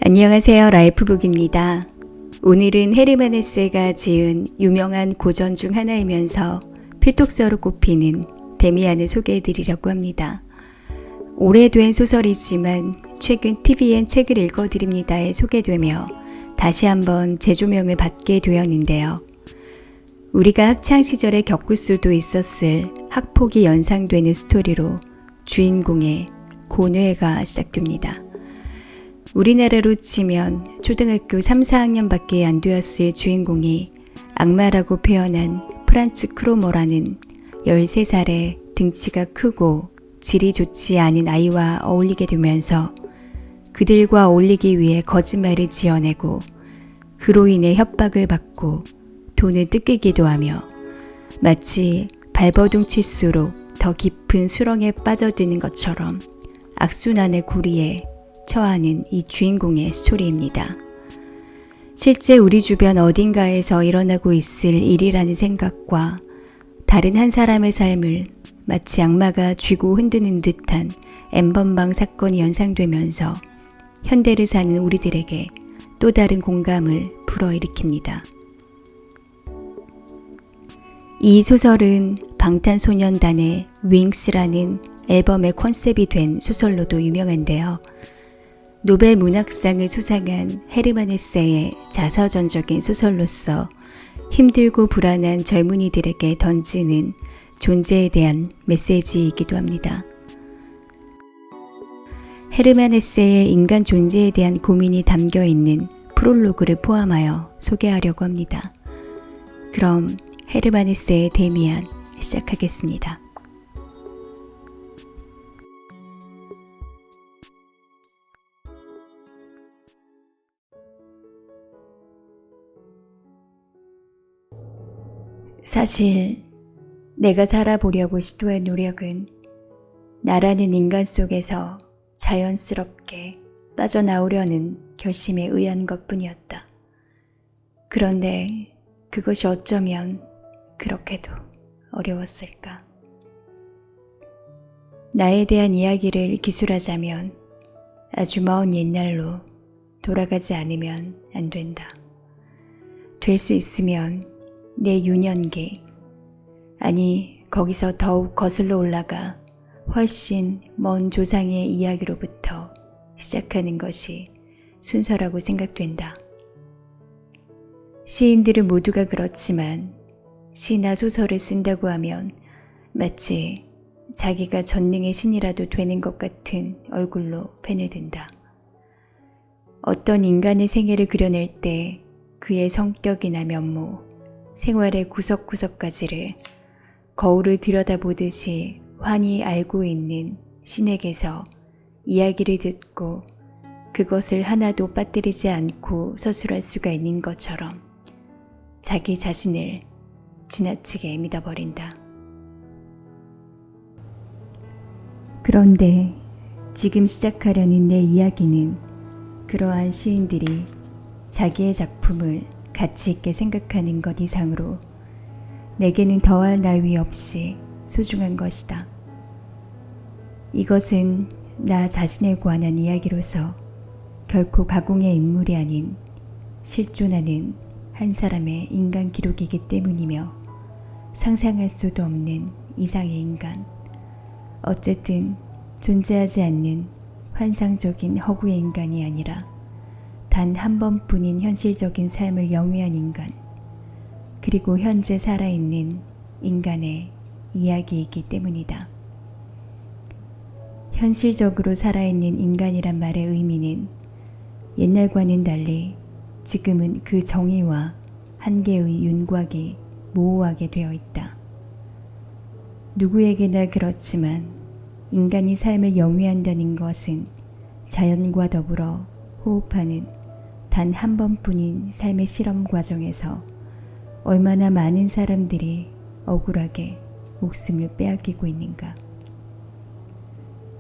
안녕하세요. 라이프북입니다. 오늘은 헤르만 헤세가 지은 유명한 고전 중 하나이면서 필독서로 꼽히는 데미안을 소개해드리려고 합니다. 오래된 소설이지만 최근 TVN 책을 읽어드립니다에 소개되며 다시 한번 재조명을 받게 되었는데요. 우리가 학창시절에 겪을 수도 있었을 학폭이 연상되는 스토리로 주인공의 고뇌가 시작됩니다. 우리나라로 치면 초등학교 3, 4학년밖에 안 되었을 주인공이 악마라고 표현한 프란츠 크로머라는 13살의 등치가 크고 질이 좋지 않은 아이와 어울리게 되면서 그들과 어울리기 위해 거짓말을 지어내고 그로 인해 협박을 받고 돈을 뜯기기도 하며 마치 발버둥 칠수록 더 깊은 수렁에 빠져드는 것처럼 악순환의 고리에 처하는 이 주인공의 스토리입니다. 실제 우리 주변 어딘가에서 일어나고 있을 일이라는 생각과 다른 한 사람의 삶을 마치 악마가 쥐고 흔드는 듯한 N번방 사건이 연상되면서 현대를 사는 우리들에게 또 다른 공감을 불어일으킵니다. 이 소설은 방탄소년단의 윙스라는 앨범의 컨셉이 된 소설로도 유명한데요. 노벨 문학상을 수상한 헤르만 헤세의 자서전적인 소설로서 힘들고 불안한 젊은이들에게 던지는 존재에 대한 메시지이기도 합니다. 헤르만 헤세의 인간 존재에 대한 고민이 담겨있는 프롤로그를 포함하여 소개하려고 합니다. 그럼 헤르만 헤세의 데미안 시작하겠습니다. 사실 내가 살아보려고 시도한 노력은 나라는 인간 속에서 자연스럽게 빠져나오려는 결심에 의한 것뿐이었다. 그런데 그것이 어쩌면 그렇게도 어려웠을까? 나에 대한 이야기를 기술하자면 아주 먼 옛날로 돌아가지 않으면 안 된다. 될 수 있으면 내 유년기, 아니 거기서 더욱 거슬러 올라가 훨씬 먼 조상의 이야기로부터 시작하는 것이 순서라고 생각된다. 시인들은 모두가 그렇지만 시나 소설을 쓴다고 하면 마치 자기가 전능의 신이라도 되는 것 같은 얼굴로 펜을 든다. 어떤 인간의 생애를 그려낼 때 그의 성격이나 면모, 생활의 구석구석까지를 거울을 들여다보듯이 환히 알고 있는 신에게서 이야기를 듣고 그것을 하나도 빠뜨리지 않고 서술할 수가 있는 것처럼 자기 자신을 지나치게 믿어버린다. 그런데 지금 시작하려는 내 이야기는 그러한 시인들이 자기의 작품을 가치 있게 생각하는 것 이상으로 내게는 더할 나위 없이 소중한 것이다. 이것은 나 자신에 관한 이야기로서 결코 가공의 인물이 아닌 실존하는 한 사람의 인간 기록이기 때문이며 상상할 수도 없는 이상의 인간, 어쨌든 존재하지 않는 환상적인 허구의 인간이 아니라 단 한 번뿐인 현실적인 삶을 영위한 인간, 그리고 현재 살아있는 인간의 이야기이기 때문이다. 현실적으로 살아있는 인간이란 말의 의미는 옛날과는 달리 지금은 그 정의와 한계의 윤곽이 모호하게 되어 있다. 누구에게나 그렇지만 인간이 삶을 영위한다는 것은 자연과 더불어 호흡하는 단 한 번뿐인 삶의 실험 과정에서 얼마나 많은 사람들이 억울하게 목숨을 빼앗기고 있는가.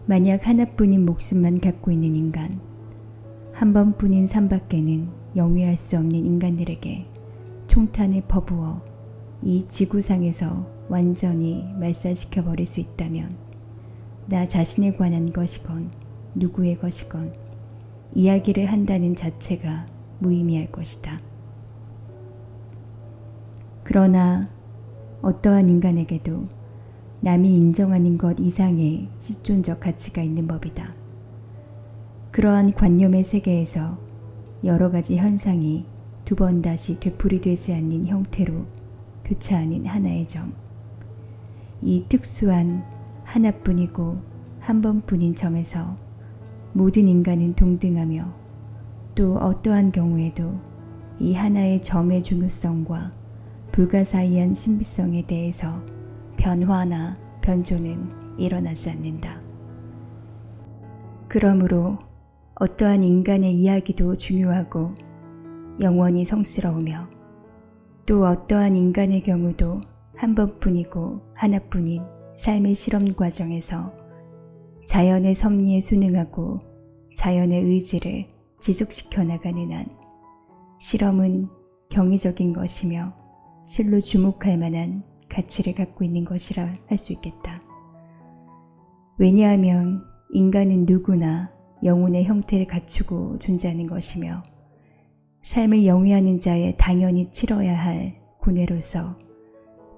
만약 하나뿐인 목숨만 갖고 있는 인간, 한 번뿐인 삶밖에는 영위할 수 없는 인간들에게 총탄을 퍼부어 이 지구상에서 완전히 말살시켜버릴 수 있다면 나 자신에 관한 것이건 누구의 것이건 이야기를 한다는 자체가 무의미할 것이다. 그러나 어떠한 인간에게도 남이 인정하는 것 이상의 실존적 가치가 있는 법이다. 그러한 관념의 세계에서 여러 가지 현상이 두 번 다시 되풀이되지 않는 형태로 교차하는 하나의 점. 이 특수한 하나뿐이고 한 번뿐인 점에서 모든 인간은 동등하며 또 어떠한 경우에도 이 하나의 점의 중요성과 불가사의한 신비성에 대해서 변화나 변조는 일어나지 않는다. 그러므로 어떠한 인간의 이야기도 중요하고 영원히 성스러우며 또 어떠한 인간의 경우도 한 번뿐이고 하나뿐인 삶의 실험 과정에서 자연의 섭리에 순응하고 자연의 의지를 지속시켜 나가는 한 실험은 경이적인 것이며 실로 주목할 만한 가치를 갖고 있는 것이라 할 수 있겠다. 왜냐하면 인간은 누구나 영혼의 형태를 갖추고 존재하는 것이며 삶을 영위하는 자에 당연히 치러야 할 고뇌로서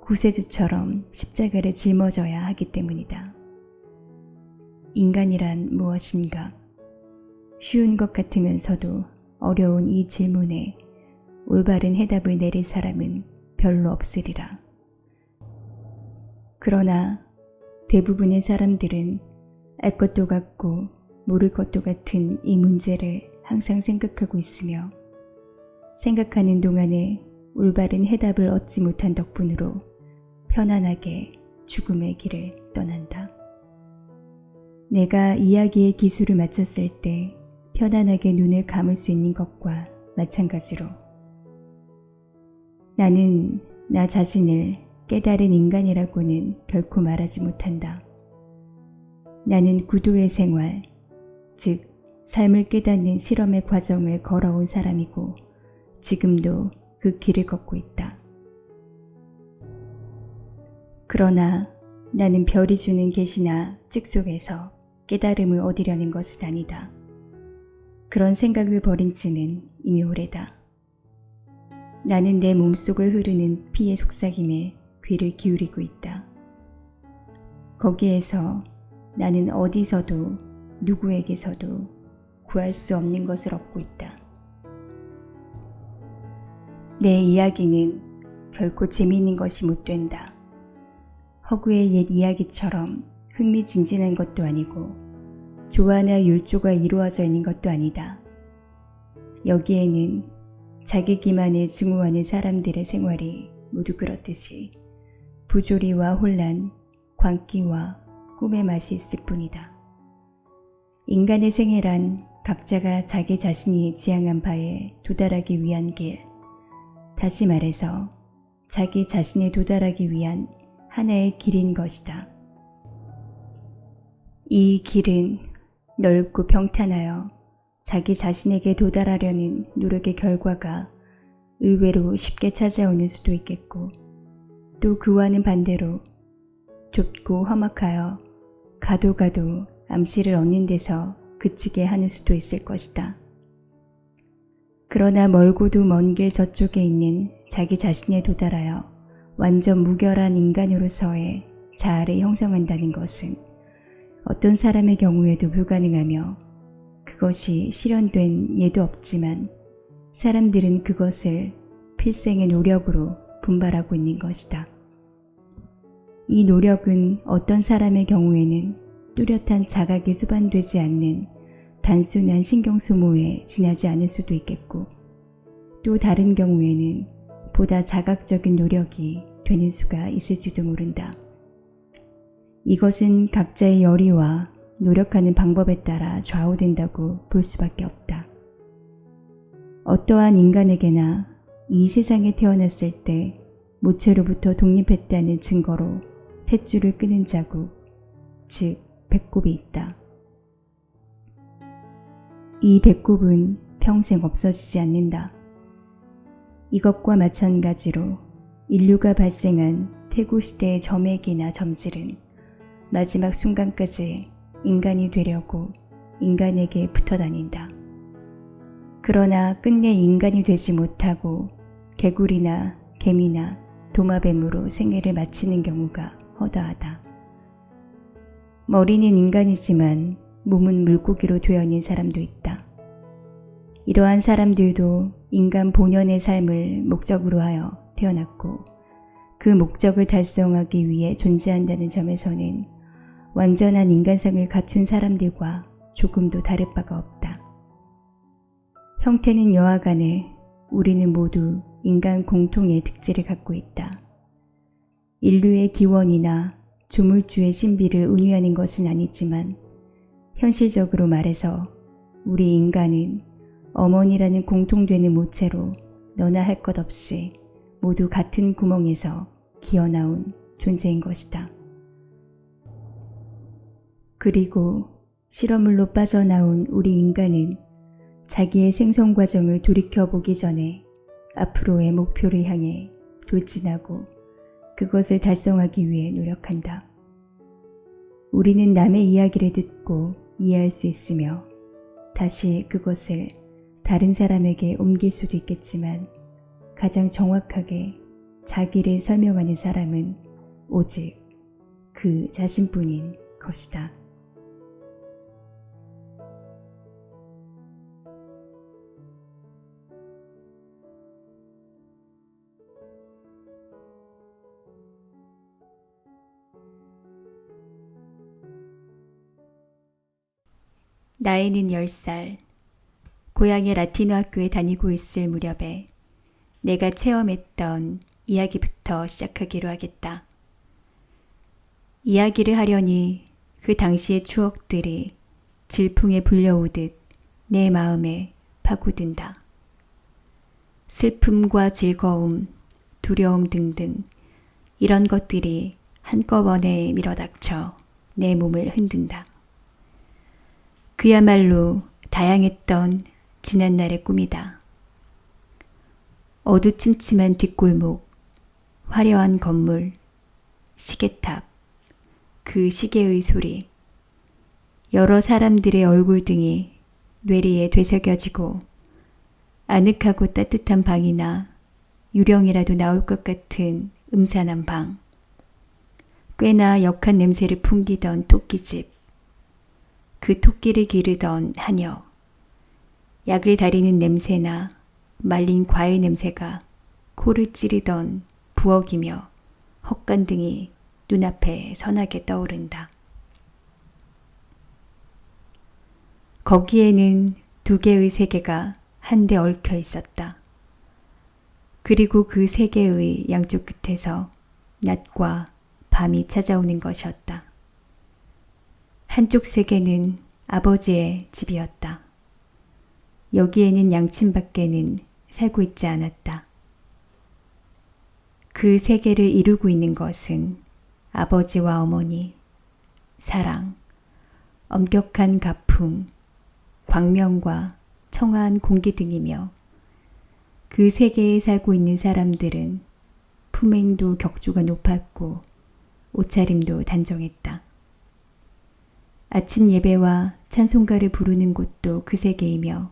구세주처럼 십자가를 짊어져야 하기 때문이다. 인간이란 무엇인가? 쉬운 것 같으면서도 어려운 이 질문에 올바른 해답을 내릴 사람은 별로 없으리라. 그러나 대부분의 사람들은 알 것도 같고 모를 것도 같은 이 문제를 항상 생각하고 있으며 생각하는 동안에 올바른 해답을 얻지 못한 덕분으로 편안하게 죽음의 길을 떠난다. 내가 이야기의 기술을 마쳤을 때 편안하게 눈을 감을 수 있는 것과 마찬가지로 나는 나 자신을 깨달은 인간이라고는 결코 말하지 못한다. 나는 구도의 생활, 즉 삶을 깨닫는 실험의 과정을 걸어온 사람이고 지금도 그 길을 걷고 있다. 그러나 나는 별이 주는 계시나 즉 속에서 깨달음을 얻으려는 것은 아니다. 그런 생각을 버린 지는 이미 오래다. 나는 내 몸속을 흐르는 피의 속삭임에 귀를 기울이고 있다. 거기에서 나는 어디서도 누구에게서도 구할 수 없는 것을 얻고 있다. 내 이야기는 결코 재미있는 것이 못 된다. 허구의 옛 이야기처럼 흥미진진한 것도 아니고 조화나 율조가 이루어져 있는 것도 아니다. 여기에는 자기 기만을 증오하는 사람들의 생활이 모두 그렇듯이 부조리와 혼란, 광기와 꿈의 맛이 있을 뿐이다. 인간의 생애란 각자가 자기 자신이 지향한 바에 도달하기 위한 길, 다시 말해서 자기 자신에 도달하기 위한 하나의 길인 것이다. 이 길은 넓고 평탄하여 자기 자신에게 도달하려는 노력의 결과가 의외로 쉽게 찾아오는 수도 있겠고 또 그와는 반대로 좁고 험악하여 가도 암시를 얻는 데서 그치게 하는 수도 있을 것이다. 그러나 멀고도 먼 길 저쪽에 있는 자기 자신에 도달하여 완전 무결한 인간으로서의 자아를 형성한다는 것은 어떤 사람의 경우에도 불가능하며 그것이 실현된 예도 없지만 사람들은 그것을 필생의 노력으로 분발하고 있는 것이다. 이 노력은 어떤 사람의 경우에는 뚜렷한 자각이 수반되지 않는 단순한 신경소모에 지나지 않을 수도 있겠고 또 다른 경우에는 보다 자각적인 노력이 되는 수가 있을지도 모른다. 이것은 각자의 열의와 노력하는 방법에 따라 좌우된다고 볼 수밖에 없다. 어떠한 인간에게나 이 세상에 태어났을 때 모체로부터 독립했다는 증거로 탯줄을 끄는 자국, 즉 배꼽이 있다. 이 배꼽은 평생 없어지지 않는다. 이것과 마찬가지로 인류가 발생한 태고시대의 점액이나 점질은 마지막 순간까지 인간이 되려고 인간에게 붙어 다닌다. 그러나 끝내 인간이 되지 못하고 개구리나 개미나 도마뱀으로 생애를 마치는 경우가 허다하다. 머리는 인간이지만 몸은 물고기로 되어 있는 사람도 있다. 이러한 사람들도 인간 본연의 삶을 목적으로 하여 태어났고 그 목적을 달성하기 위해 존재한다는 점에서는 완전한 인간상을 갖춘 사람들과 조금도 다를 바가 없다. 형태는 여하간에 우리는 모두 인간 공통의 특질을 갖고 있다. 인류의 기원이나 조물주의 신비를 은유하는 것은 아니지만 현실적으로 말해서 우리 인간은 어머니라는 공통되는 모체로 너나 할 것 없이 모두 같은 구멍에서 기어나온 존재인 것이다. 그리고 실험물로 빠져나온 우리 인간은 자기의 생성 과정을 돌이켜보기 전에 앞으로의 목표를 향해 돌진하고 그것을 달성하기 위해 노력한다. 우리는 남의 이야기를 듣고 이해할 수 있으며 다시 그것을 다른 사람에게 옮길 수도 있겠지만 가장 정확하게 자기를 설명하는 사람은 오직 그 자신뿐인 것이다. 나이는 10살, 고향의 라틴어 학교에 다니고 있을 무렵에 내가 체험했던 이야기부터 시작하기로 하겠다. 이야기를 하려니 그 당시의 추억들이 질풍에 불려오듯 내 마음에 파고든다. 슬픔과 즐거움, 두려움 등등 이런 것들이 한꺼번에 밀어닥쳐 내 몸을 흔든다. 그야말로 다양했던 지난날의 꿈이다. 어두침침한 뒷골목, 화려한 건물, 시계탑, 그 시계의 소리, 여러 사람들의 얼굴 등이 뇌리에 되새겨지고 아늑하고 따뜻한 방이나 유령이라도 나올 것 같은 음산한 방, 꽤나 역한 냄새를 풍기던 토끼집, 그 토끼를 기르던 하녀, 약을 다리는 냄새나 말린 과일 냄새가 코를 찌르던 부엌이며 헛간 등이 눈앞에 선하게 떠오른다. 거기에는 2개의 세계가 한데 얽혀 있었다. 그리고 그 세계의 양쪽 끝에서 낮과 밤이 찾아오는 것이었다. 한쪽 세계는 아버지의 집이었다. 여기에는 양친밖에는 살고 있지 않았다. 그 세계를 이루고 있는 것은 아버지와 어머니, 사랑, 엄격한 가풍, 광명과 청아한 공기 등이며 그 세계에 살고 있는 사람들은 품행도 격조가 높았고 옷차림도 단정했다. 아침 예배와 찬송가를 부르는 곳도 그 세계이며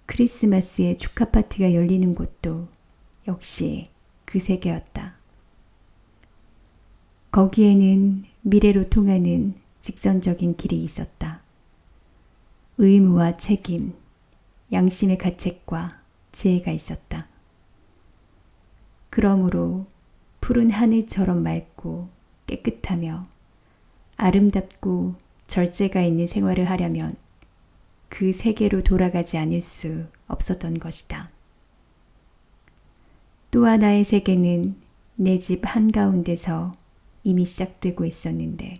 크리스마스에 축하 파티가 열리는 곳도 역시 그 세계였다. 거기에는 미래로 통하는 직선적인 길이 있었다. 의무와 책임, 양심의 가책과 지혜가 있었다. 그러므로 푸른 하늘처럼 맑고 깨끗하며 아름답고 절제가 있는 생활을 하려면 그 세계로 돌아가지 않을 수 없었던 것이다. 또 하나의 세계는 내 집 한가운데서 이미 시작되고 있었는데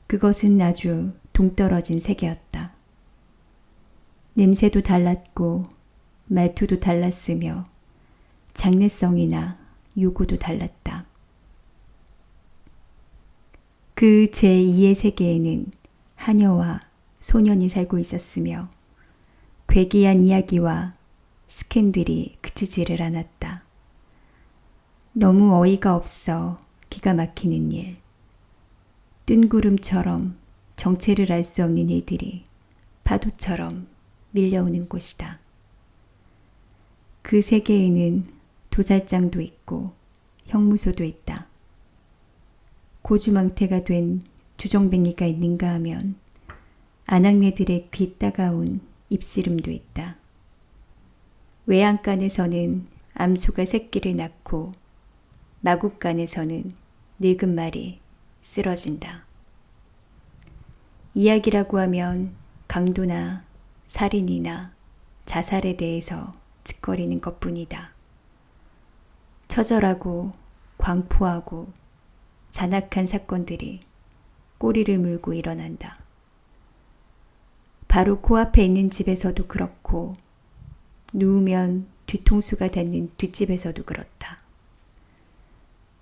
그것은 아주 동떨어진 세계였다. 냄새도 달랐고 말투도 달랐으며 장래성이나 요구도 달랐다. 그 제2의 세계에는 하녀와 소년이 살고 있었으며 괴기한 이야기와 스캔들이 그치지를 않았다. 너무 어이가 없어 기가 막히는 일, 뜬구름처럼 정체를 알 수 없는 일들이 파도처럼 밀려오는 곳이다. 그 세계에는 도살장도 있고 형무소도 있다. 고주망태가 된 주정뱅이가 있는가 하면 아낙네들의 귀 따가운 입씨름도 있다. 외양간에서는 암소가 새끼를 낳고 마국간에서는 늙은 말이 쓰러진다. 이야기라고 하면 강도나 살인이나 자살에 대해서 짓거리는 것뿐이다. 처절하고 광포하고 잔악한 사건들이 꼬리를 물고 일어난다. 바로 코앞에 있는 집에서도 그렇고 누우면 뒤통수가 닿는 뒷집에서도 그렇다.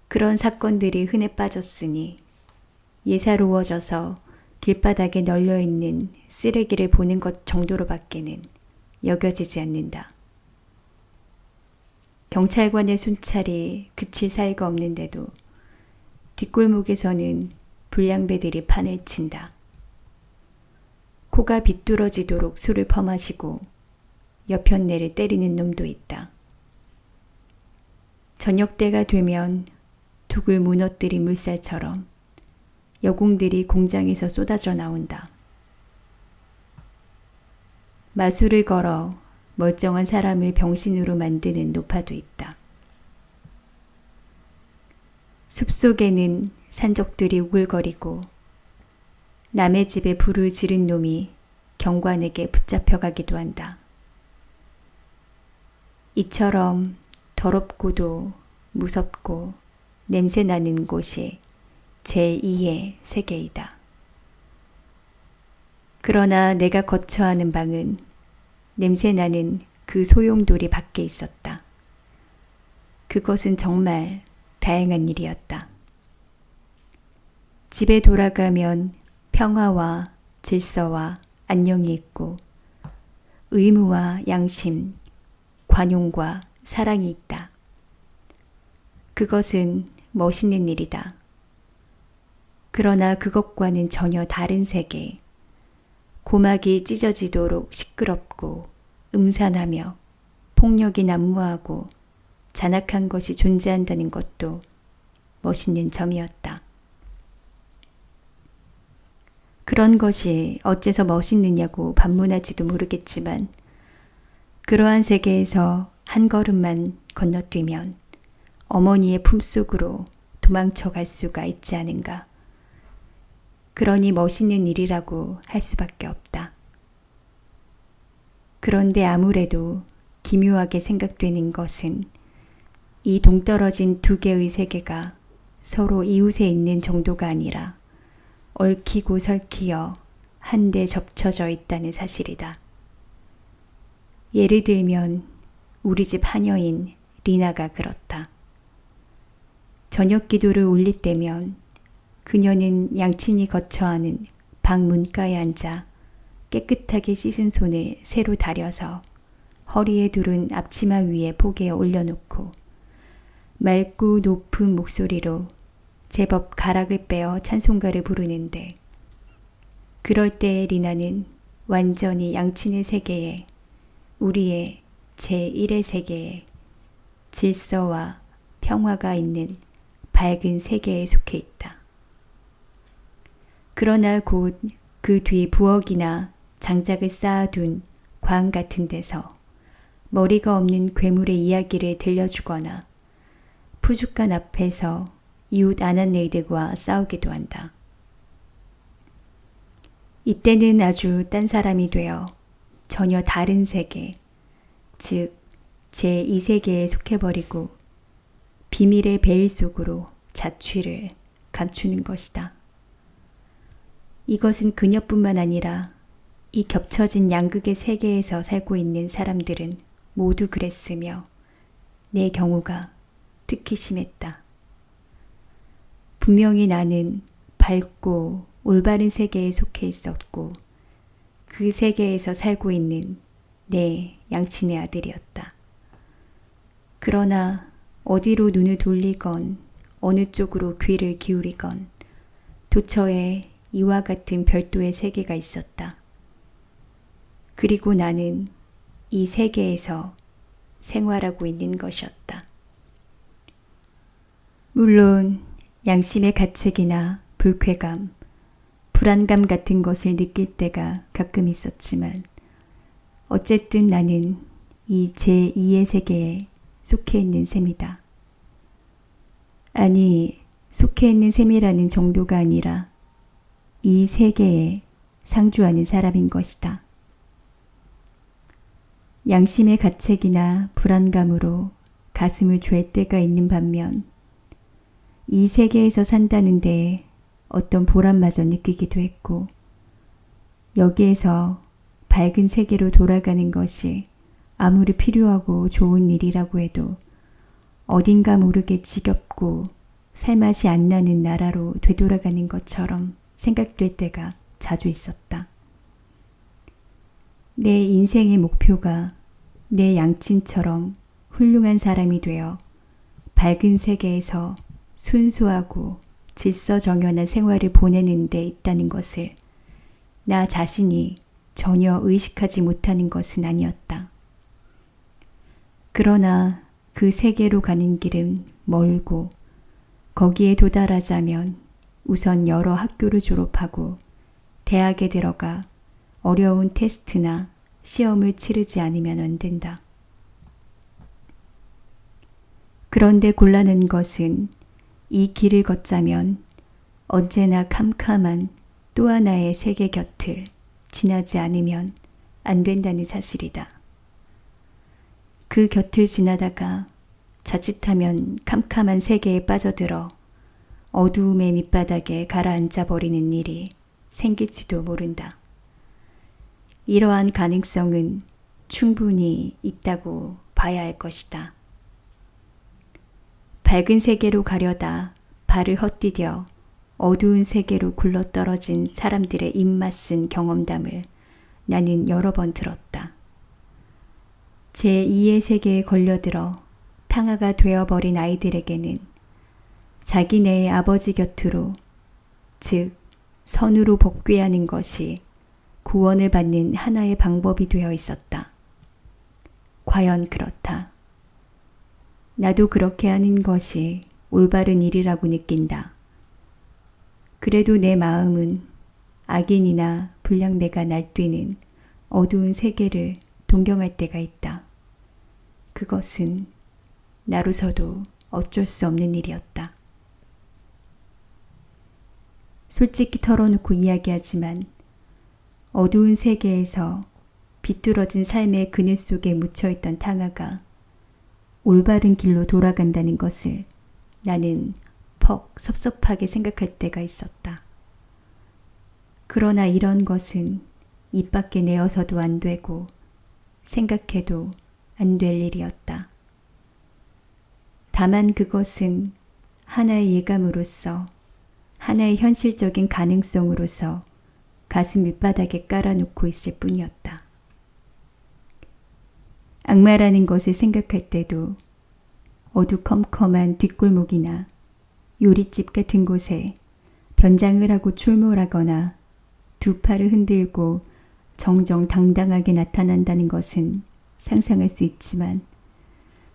그런 사건들이 흔해 빠졌으니 예사로워져서 길바닥에 널려있는 쓰레기를 보는 것 정도로밖에는 여겨지지 않는다. 경찰관의 순찰이 그칠 사이가 없는데도 뒷골목에서는 불량배들이 판을 친다. 코가 비뚤어지도록 술을 퍼마시고 여편네를 때리는 놈도 있다. 저녁때가 되면 둑을 무너뜨린 물살처럼 여공들이 공장에서 쏟아져 나온다. 마술을 걸어 멀쩡한 사람을 병신으로 만드는 노파도 있다. 숲속에는 산적들이 우글거리고 남의 집에 불을 지른 놈이 경관에게 붙잡혀가기도 한다. 이처럼 더럽고도 무섭고 냄새나는 곳이 제2의 세계이다. 그러나 내가 거처하는 방은 냄새나는 그 소용돌이 밖에 있었다. 그것은 정말 다행한 일이었다. 집에 돌아가면 평화와 질서와 안녕이 있고 의무와 양심, 관용과 사랑이 있다. 그것은 멋있는 일이다. 그러나 그것과는 전혀 다른 세계, 고막이 찢어지도록 시끄럽고 음산하며 폭력이 난무하고 잔악한 것이 존재한다는 것도 멋있는 점이었다. 그런 것이 어째서 멋있느냐고 반문할지도 모르겠지만 그러한 세계에서 한 걸음만 건너뛰면 어머니의 품속으로 도망쳐 갈 수가 있지 않은가. 그러니 멋있는 일이라고 할 수밖에 없다. 그런데 아무래도 기묘하게 생각되는 것은 이 동떨어진 두 개의 세계가 서로 이웃에 있는 정도가 아니라 얽히고 설키어 한데 접쳐져 있다는 사실이다. 예를 들면 우리 집 하녀인 리나가 그렇다. 저녁 기도를 올릴 때면 그녀는 양친이 거처하는 방 문가에 앉아 깨끗하게 씻은 손을 새로 다려서 허리에 두른 앞치마 위에 포개에 올려놓고 맑고 높은 목소리로 제법 가락을 빼어 찬송가를 부르는데 그럴 때 리나는 완전히 양친의 세계에 우리의 제1의 세계에 질서와 평화가 있는 밝은 세계에 속해 있다. 그러나 곧 그 뒤 부엌이나 장작을 쌓아둔 광 같은 데서 머리가 없는 괴물의 이야기를 들려주거나 푸줏간 앞에서 이웃 아낙네들과 싸우기도 한다. 이때는 아주 딴 사람이 되어 전혀 다른 세계, 즉 제2세계에 속해버리고 비밀의 베일 속으로 자취를 감추는 것이다. 이것은 그녀뿐만 아니라 이 겹쳐진 양극의 세계에서 살고 있는 사람들은 모두 그랬으며 내 경우가 특히 심했다. 분명히 나는 밝고 올바른 세계에 속해 있었고 그 세계에서 살고 있는 내 양친의 아들이었다. 그러나 어디로 눈을 돌리건 어느 쪽으로 귀를 기울이건 도처에 이와 같은 별도의 세계가 있었다. 그리고 나는 이 세계에서 생활하고 있는 것이었다. 물론 양심의 가책이나 불쾌감, 불안감 같은 것을 느낄 때가 가끔 있었지만 어쨌든 나는 이 제2의 세계에 속해 있는 셈이다. 아니, 속해 있는 셈이라는 정도가 아니라 이 세계에 상주하는 사람인 것이다. 양심의 가책이나 불안감으로 가슴을 죄 때가 있는 반면 이 세계에서 산다는 데에 어떤 보람마저 느끼기도 했고 여기에서 밝은 세계로 돌아가는 것이 아무리 필요하고 좋은 일이라고 해도 어딘가 모르게 지겹고 살맛이 안 나는 나라로 되돌아가는 것처럼 생각될 때가 자주 있었다. 내 인생의 목표가 내 양친처럼 훌륭한 사람이 되어 밝은 세계에서 순수하고 질서정연한 생활을 보내는 데 있다는 것을 나 자신이 전혀 의식하지 못하는 것은 아니었다. 그러나 그 세계로 가는 길은 멀고 거기에 도달하자면 우선 여러 학교를 졸업하고 대학에 들어가 어려운 테스트나 시험을 치르지 않으면 안 된다. 그런데 곤란한 것은 이 길을 걷자면 언제나 캄캄한 또 하나의 세계 곁을 지나지 않으면 안 된다는 사실이다. 그 곁을 지나다가 자칫하면 캄캄한 세계에 빠져들어 어두움의 밑바닥에 가라앉아 버리는 일이 생길지도 모른다. 이러한 가능성은 충분히 있다고 봐야 할 것이다. 밝은 세계로 가려다 발을 헛디뎌 어두운 세계로 굴러떨어진 사람들의 입맛쓴 경험담을 나는 여러 번 들었다. 제2의 세계에 걸려들어 탕화가 되어버린 아이들에게는 자기네의 아버지 곁으로, 즉 선으로 복귀하는 것이 구원을 받는 하나의 방법이 되어 있었다. 과연 그렇다. 나도 그렇게 하는 것이 올바른 일이라고 느낀다. 그래도 내 마음은 악인이나 불량배가 날뛰는 어두운 세계를 동경할 때가 있다. 그것은 나로서도 어쩔 수 없는 일이었다. 솔직히 털어놓고 이야기하지만 어두운 세계에서 비뚤어진 삶의 그늘 속에 묻혀있던 탕화가 올바른 길로 돌아간다는 것을 나는 퍽 섭섭하게 생각할 때가 있었다. 그러나 이런 것은 입 밖에 내어서도 안 되고 생각해도 안 될 일이었다. 다만 그것은 하나의 예감으로서, 하나의 현실적인 가능성으로서 가슴 밑바닥에 깔아놓고 있을 뿐이었다. 악마라는 것을 생각할 때도 어두컴컴한 뒷골목이나 요리집 같은 곳에 변장을 하고 출몰하거나 두 팔을 흔들고 정정당당하게 나타난다는 것은 상상할 수 있지만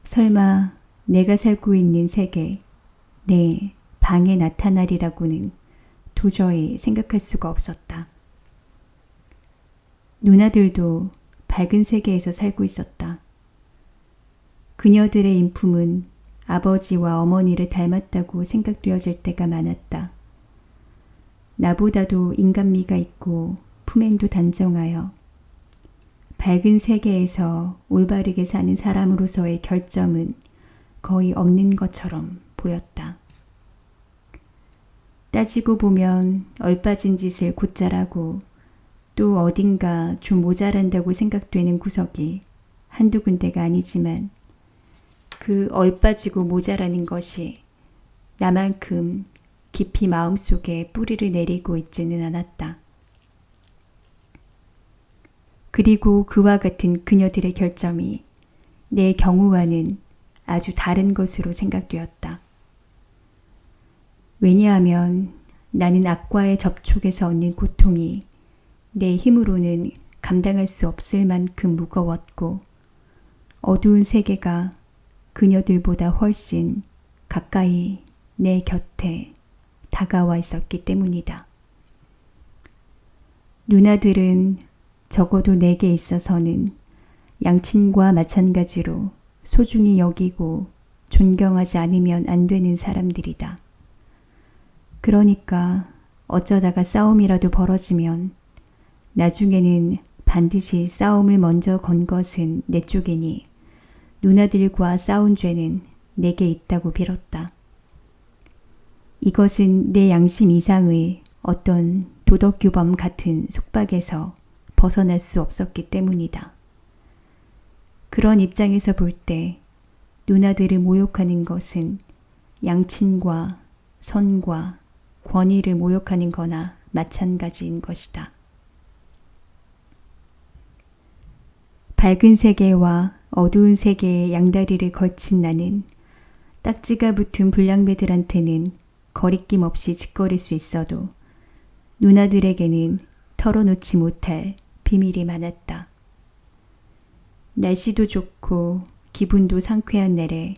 설마 내가 살고 있는 세계, 내 방에 나타나리라고는 도저히 생각할 수가 없었다. 누나들도 밝은 세계에서 살고 있었다. 그녀들의 인품은 아버지와 어머니를 닮았다고 생각되어질 때가 많았다. 나보다도 인간미가 있고 품행도 단정하여 밝은 세계에서 올바르게 사는 사람으로서의 결점은 거의 없는 것처럼 보였다. 따지고 보면 얼빠진 짓을 곧잘 하고 또 어딘가 좀 모자란다고 생각되는 구석이 한두 군데가 아니지만 그 얼빠지고 모자라는 것이 나만큼 깊이 마음속에 뿌리를 내리고 있지는 않았다. 그리고 그와 같은 그녀들의 결점이 내 경우와는 아주 다른 것으로 생각되었다. 왜냐하면 나는 악과의 접촉에서 얻는 고통이 내 힘으로는 감당할 수 없을 만큼 무거웠고 어두운 세계가 그녀들보다 훨씬 가까이 내 곁에 다가와 있었기 때문이다. 누나들은 적어도 내게 있어서는 양친과 마찬가지로 소중히 여기고 존경하지 않으면 안 되는 사람들이다. 그러니까 어쩌다가 싸움이라도 벌어지면 나중에는 반드시 싸움을 먼저 건 것은 내 쪽이니 누나들과 싸운 죄는 내게 있다고 빌었다. 이것은 내 양심 이상의 어떤 도덕규범 같은 속박에서 벗어날 수 없었기 때문이다. 그런 입장에서 볼 때 누나들을 모욕하는 것은 양친과 선과 권위를 모욕하는 거나 마찬가지인 것이다. 밝은 세계와 어두운 세계의 양다리를 걸친 나는 딱지가 붙은 불량배들한테는 거리낌 없이 짓거릴 수 있어도 누나들에게는 털어놓지 못할 비밀이 많았다. 날씨도 좋고 기분도 상쾌한 날에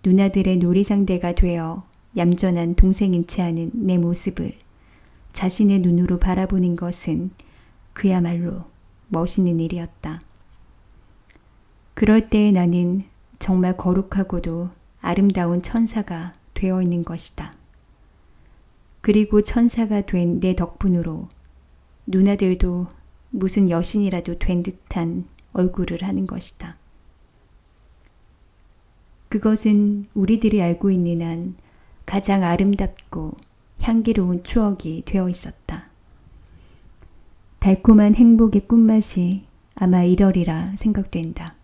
누나들의 놀이상대가 되어 얌전한 동생인 채 하는 내 모습을 자신의 눈으로 바라보는 것은 그야말로 멋있는 일이었다. 그럴 때 나는 정말 거룩하고도 아름다운 천사가 되어 있는 것이다. 그리고 천사가 된 내 덕분으로 누나들도 무슨 여신이라도 된 듯한 얼굴을 하는 것이다. 그것은 우리들이 알고 있는 한 가장 아름답고 향기로운 추억이 되어 있었다. 달콤한 행복의 꿀맛이 아마 이러리라 생각된다.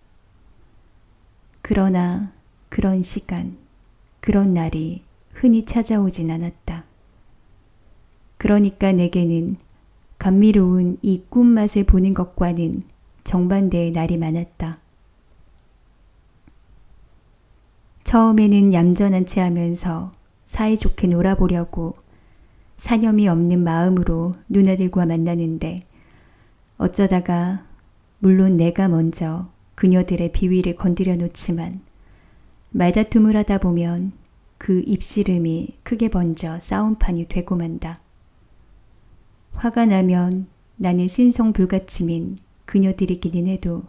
그러나 그런 시간, 그런 날이 흔히 찾아오진 않았다. 그러니까 내게는 감미로운 이 꿀맛을 보는 것과는 정반대의 날이 많았다. 처음에는 얌전한 채 하면서 사이좋게 놀아보려고 사념이 없는 마음으로 누나들과 만나는데 어쩌다가 물론 내가 먼저 그녀들의 비위를 건드려 놓지만 말다툼을 하다 보면 그 입씨름이 크게 번져 싸움판이 되고 만다. 화가 나면 나는 신성불가침인 그녀들이기는 해도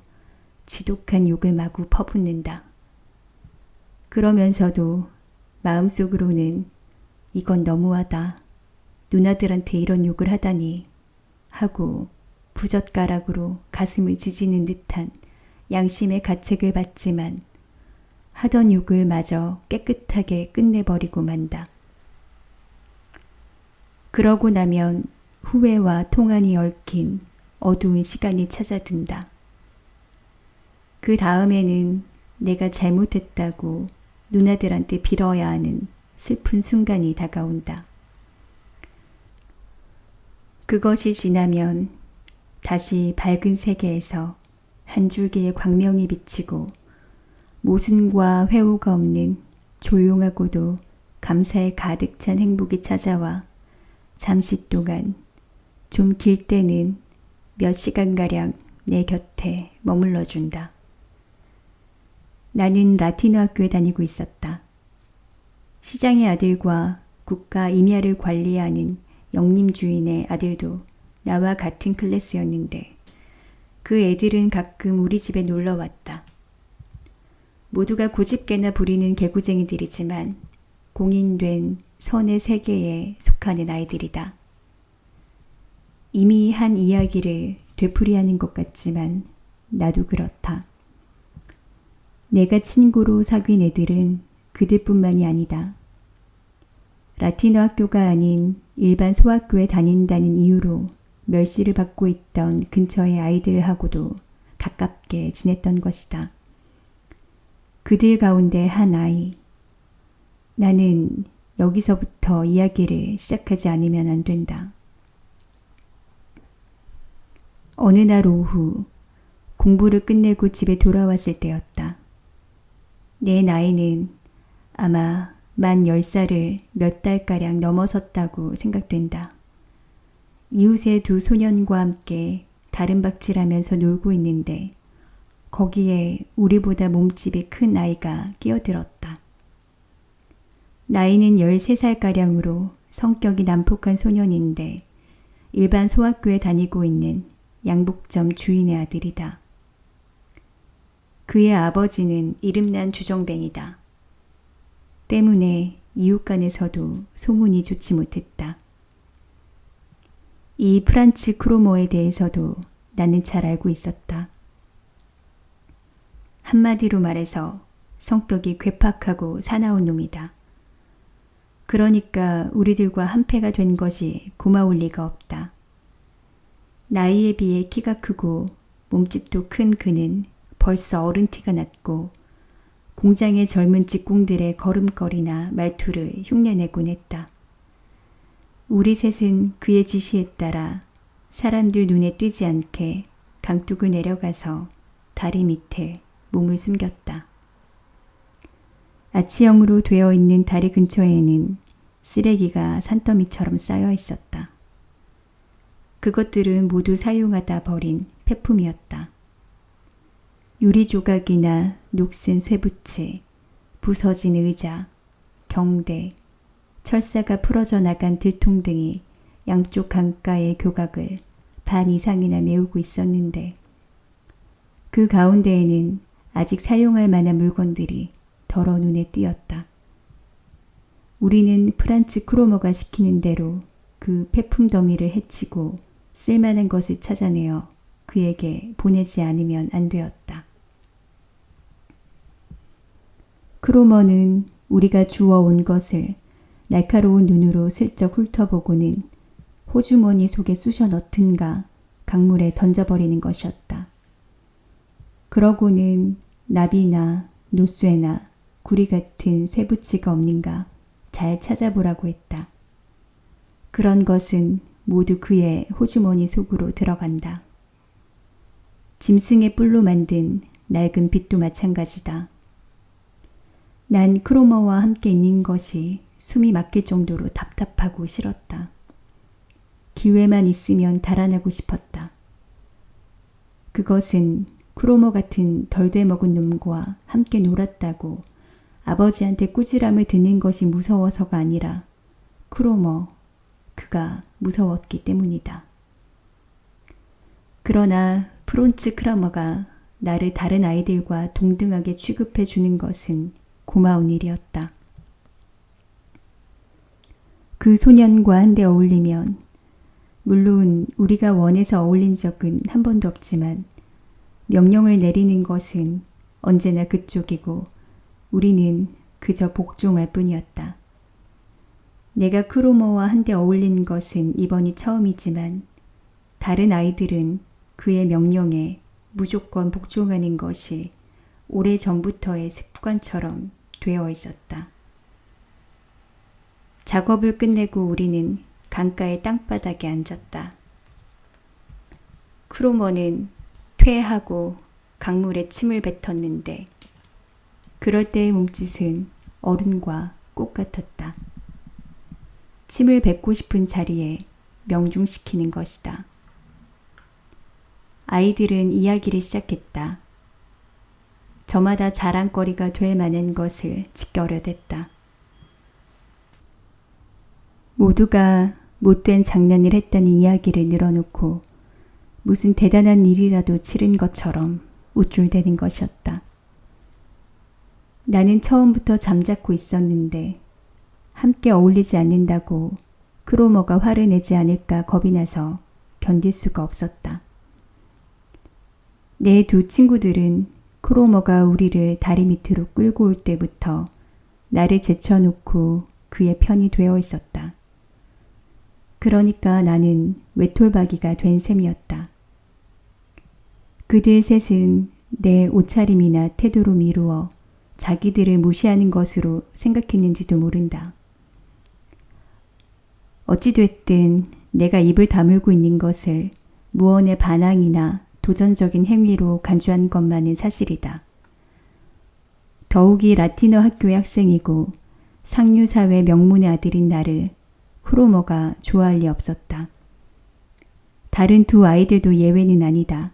지독한 욕을 마구 퍼붓는다. 그러면서도 마음속으로는 이건 너무하다. 누나들한테 이런 욕을 하다니 하고 부젓가락으로 가슴을 지지는 듯한 양심의 가책을 받지만 하던 욕을 마저 깨끗하게 끝내버리고 만다. 그러고 나면 후회와 통안이 얽힌 어두운 시간이 찾아든다. 그 다음에는 내가 잘못했다고 누나들한테 빌어야 하는 슬픈 순간이 다가온다. 그것이 지나면 다시 밝은 세계에서 한 줄기의 광명이 비치고 모순과 회오가 없는 조용하고도 감사에 가득 찬 행복이 찾아와 잠시 동안 좀 길 때는 몇 시간가량 내 곁에 머물러 준다. 나는 라틴어 학교에 다니고 있었다. 시장의 아들과 국가 임야를 관리하는 영림 주인의 아들도 나와 같은 클래스였는데 그 애들은 가끔 우리 집에 놀러 왔다. 모두가 고집개나 부리는 개구쟁이들이지만 공인된 선의 세계에 속하는 아이들이다. 이미 한 이야기를 되풀이하는 것 같지만 나도 그렇다. 내가 친구로 사귄 애들은 그들뿐만이 아니다. 라틴어 학교가 아닌 일반 소학교에 다닌다는 이유로 멸시를 받고 있던 근처의 아이들하고도 가깝게 지냈던 것이다. 그들 가운데 한 아이. 나는 여기서부터 이야기를 시작하지 않으면 안 된다. 어느 날 오후 공부를 끝내고 집에 돌아왔을 때였다. 내 나이는 아마 만 10살을 몇 달가량 넘어섰다고 생각된다. 이웃의 두 소년과 함께 다른 박질하면서 놀고 있는데 거기에 우리보다 몸집이 큰 아이가 끼어들었다. 나이는 13살가량으로 성격이 난폭한 소년인데 일반 소학교에 다니고 있는 양복점 주인의 아들이다. 그의 아버지는 이름난 주정뱅이다. 때문에 이웃간에서도 소문이 좋지 못했다. 이 프란츠 크로모에 대해서도 나는 잘 알고 있었다. 한마디로 말해서 성격이 괴팍하고 사나운 놈이다. 그러니까 우리들과 한패가 된 것이 고마울 리가 없다. 나이에 비해 키가 크고 몸집도 큰 그는 벌써 어른 티가 났고 공장의 젊은 직공들의 걸음걸이나 말투를 흉내내곤 했다. 우리 셋은 그의 지시에 따라 사람들 눈에 띄지 않게 강둑을 내려가서 다리 밑에 몸을 숨겼다. 아치형으로 되어 있는 다리 근처에는 쓰레기가 산더미처럼 쌓여 있었다. 그것들은 모두 사용하다 버린 폐품이었다. 유리 조각이나 녹슨 쇠붙이, 부서진 의자, 경대, 철사가 풀어져 나간 들통 등이 양쪽 강가의 교각을 반 이상이나 메우고 있었는데 그 가운데에는 아직 사용할 만한 물건들이 더러 눈에 띄었다. 우리는 프란츠 크로모가 시키는 대로 그 폐품 더미를 해치고 쓸만한 것을 찾아내어 그에게 보내지 않으면 안 되었다. 크로머는 우리가 주워온 것을 날카로운 눈으로 슬쩍 훑어보고는 호주머니 속에 쑤셔 넣든가 강물에 던져버리는 것이었다. 그러고는 나비나 노쇠나 구리 같은 쇠붙이가 없는가 잘 찾아보라고 했다. 그런 것은 모두 그의 호주머니 속으로 들어간다. 짐승의 뿔로 만든 낡은 빗도 마찬가지다. 난 크로머와 함께 있는 것이 숨이 막힐 정도로 답답하고 싫었다. 기회만 있으면 달아나고 싶었다. 그것은 크로머 같은 덜 되먹은 놈과 함께 놀았다고 아버지한테 꾸지람을 듣는 것이 무서워서가 아니라 크로머, 그가 무서웠기 때문이다. 그러나 프론츠 크라머가 나를 다른 아이들과 동등하게 취급해 주는 것은 고마운 일이었다. 그 소년과 한데 어울리면 물론 우리가 원해서 어울린 적은 한 번도 없지만 명령을 내리는 것은 언제나 그쪽이고 우리는 그저 복종할 뿐이었다. 내가 크로머와 한데 어울린 것은 이번이 처음이지만 다른 아이들은 그의 명령에 무조건 복종하는 것이 오래전부터의 습관처럼 되어 있었다. 작업을 끝내고 우리는 강가의 땅바닥에 앉았다. 크로머는 퇴하고 강물에 침을 뱉었는데 그럴 때의 몸짓은 어른과 꽃 같았다. 침을 뱉고 싶은 자리에 명중시키는 것이다. 아이들은 이야기를 시작했다. 저마다 자랑거리가 될 만한 것을 짓겨려댔다. 모두가 못된 장난을 했다는 이야기를 늘어놓고 무슨 대단한 일이라도 치른 것처럼 우쭐대는 것이었다. 나는 처음부터 잠자코 있었는데 함께 어울리지 않는다고 크로머가 화를 내지 않을까 겁이 나서 견딜 수가 없었다. 내 두 친구들은 크로머가 우리를 다리 밑으로 끌고 올 때부터 나를 제쳐놓고 그의 편이 되어 있었다. 그러니까 나는 외톨박이가 된 셈이었다. 그들 셋은 내 옷차림이나 태도로 미루어 자기들을 무시하는 것으로 생각했는지도 모른다. 어찌됐든 내가 입을 다물고 있는 것을 무언의 반항이나 도전적인 행위로 간주한 것만은 사실이다. 더욱이 라틴어 학교의 학생이고 상류사회 명문의 아들인 나를 크로머가 좋아할 리 없었다. 다른 두 아이들도 예외는 아니다.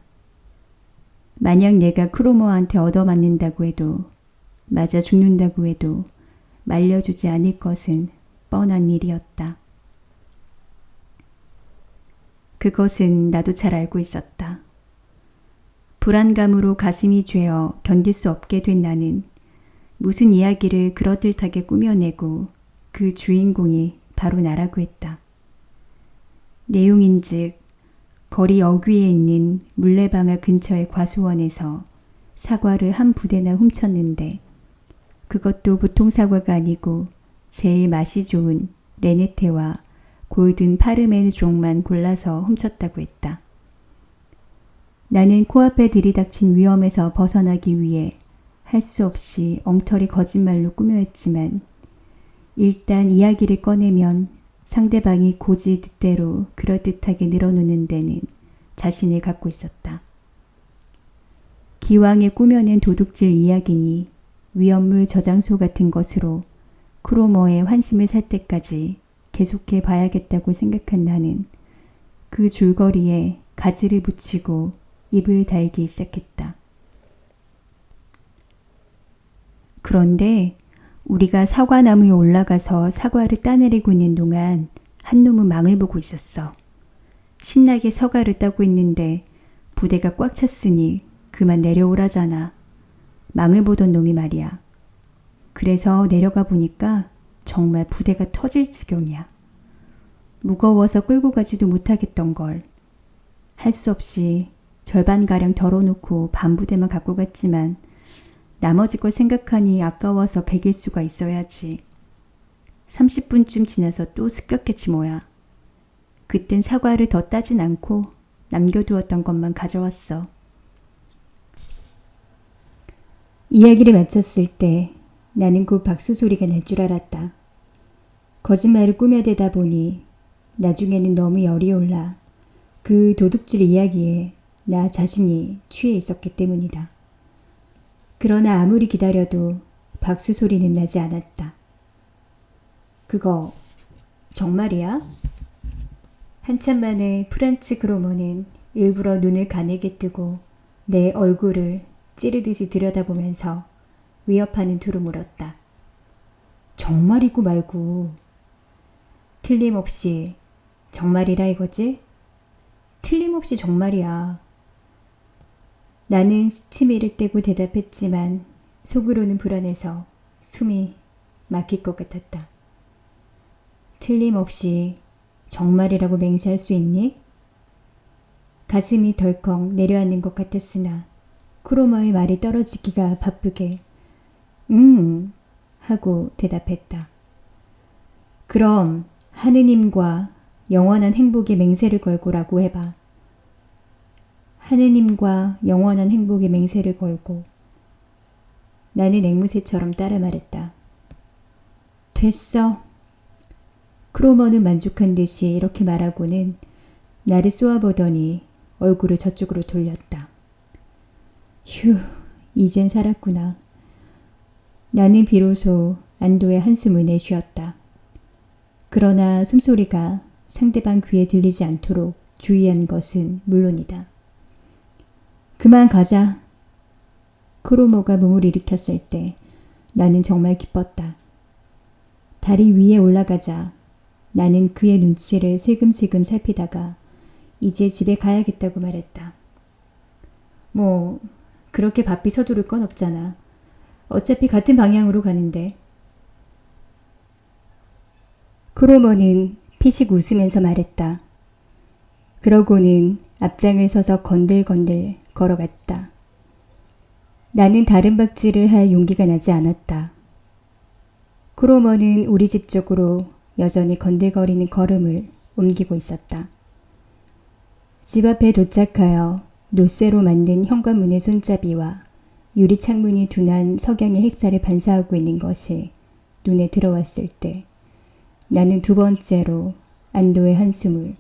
만약 내가 크로모한테 얻어맞는다고 해도, 맞아 죽는다고 해도 말려주지 않을 것은 뻔한 일이었다. 그것은 나도 잘 알고 있었다. 불안감으로 가슴이 죄어 견딜 수 없게 된 나는 무슨 이야기를 그럴듯하게 꾸며내고 그 주인공이 바로 나라고 했다. 내용인즉 거리 어귀에 있는 물레방아 근처의 과수원에서 사과를 한 부대나 훔쳤는데 그것도 보통 사과가 아니고 제일 맛이 좋은 레네테와 골든 파르메종만 골라서 훔쳤다고 했다. 나는 코앞에 들이닥친 위험에서 벗어나기 위해 할 수 없이 엉터리 거짓말로 꾸며했지만 일단 이야기를 꺼내면 상대방이 고지 뜻대로 그럴듯하게 늘어놓는 데는 자신을 갖고 있었다. 기왕에 꾸며낸 도둑질 이야기니 위험물 저장소 같은 것으로 크로머의 환심을 살 때까지 계속해 봐야겠다고 생각한 나는 그 줄거리에 가지를 붙이고 입을 달기 시작했다. 그런데 우리가 사과나무에 올라가서 사과를 따내리고 있는 동안 한 놈은 망을 보고 있었어. 신나게 사과를 따고 있는데 부대가 꽉 찼으니 그만 내려오라잖아. 망을 보던 놈이 말이야. 그래서 내려가 보니까 정말 부대가 터질 지경이야. 무거워서 끌고 가지도 못하겠던 걸. 할 수 없이 절반가량 덜어놓고 반부대만 갖고 갔지만 나머지 걸 생각하니 아까워서 베길 수가 있어야지. 30분쯤 지나서 또 습격했지 뭐야. 그땐 사과를 더 따진 않고 남겨두었던 것만 가져왔어. 이야기를 마쳤을 때 나는 곧 박수 소리가 날 줄 알았다. 거짓말을 꾸며대다 보니 나중에는 너무 열이 올라 그 도둑질 이야기에 나 자신이 취해 있었기 때문이다. 그러나 아무리 기다려도 박수 소리는 나지 않았다. 그거 정말이야? 한참 만에 프란츠 크로머는 일부러 눈을 가늘게 뜨고 내 얼굴을 찌르듯이 들여다보면서 위협하는 투로 물었다. 정말이고 말고. 틀림없이 정말이라 이거지? 틀림없이 정말이야. 나는 치미를 떼고 대답했지만 속으로는 불안해서 숨이 막힐 것 같았다. 틀림없이 정말이라고 맹세할 수 있니? 가슴이 덜컥 내려앉는 것 같았으나 크로머의 말이 떨어지기가 바쁘게 하고 대답했다. 그럼 하느님과 영원한 행복의 맹세를 걸고라고 해봐. 하느님과 영원한 행복의 맹세를 걸고. 나는 앵무새처럼 따라 말했다. 됐어. 크로머는 만족한 듯이 이렇게 말하고는 나를 쏘아보더니 얼굴을 저쪽으로 돌렸다. 휴, 이젠 살았구나. 나는 비로소 안도의 한숨을 내쉬었다. 그러나 숨소리가 상대방 귀에 들리지 않도록 주의한 것은 물론이다. 그만 가자. 크로모가 몸을 일으켰을 때 나는 정말 기뻤다. 다리 위에 올라가자 나는 그의 눈치를 슬금슬금 살피다가 이제 집에 가야겠다고 말했다. 뭐 그렇게 바삐 서두를 건 없잖아. 어차피 같은 방향으로 가는데. 크로모는 피식 웃으면서 말했다. 그러고는 앞장을 서서 건들건들 걸어갔다. 나는 다른 박질을 할 용기가 나지 않았다. 크로머는 우리 집 쪽으로 여전히 건들거리는 걸음을 옮기고 있었다. 집 앞에 도착하여 노쇠로 만든 현관문의 손잡이와 유리창문이 둔한 석양의 헥사를 반사하고 있는 것이 눈에 들어왔을 때 나는 두 번째로 안도의 한숨을,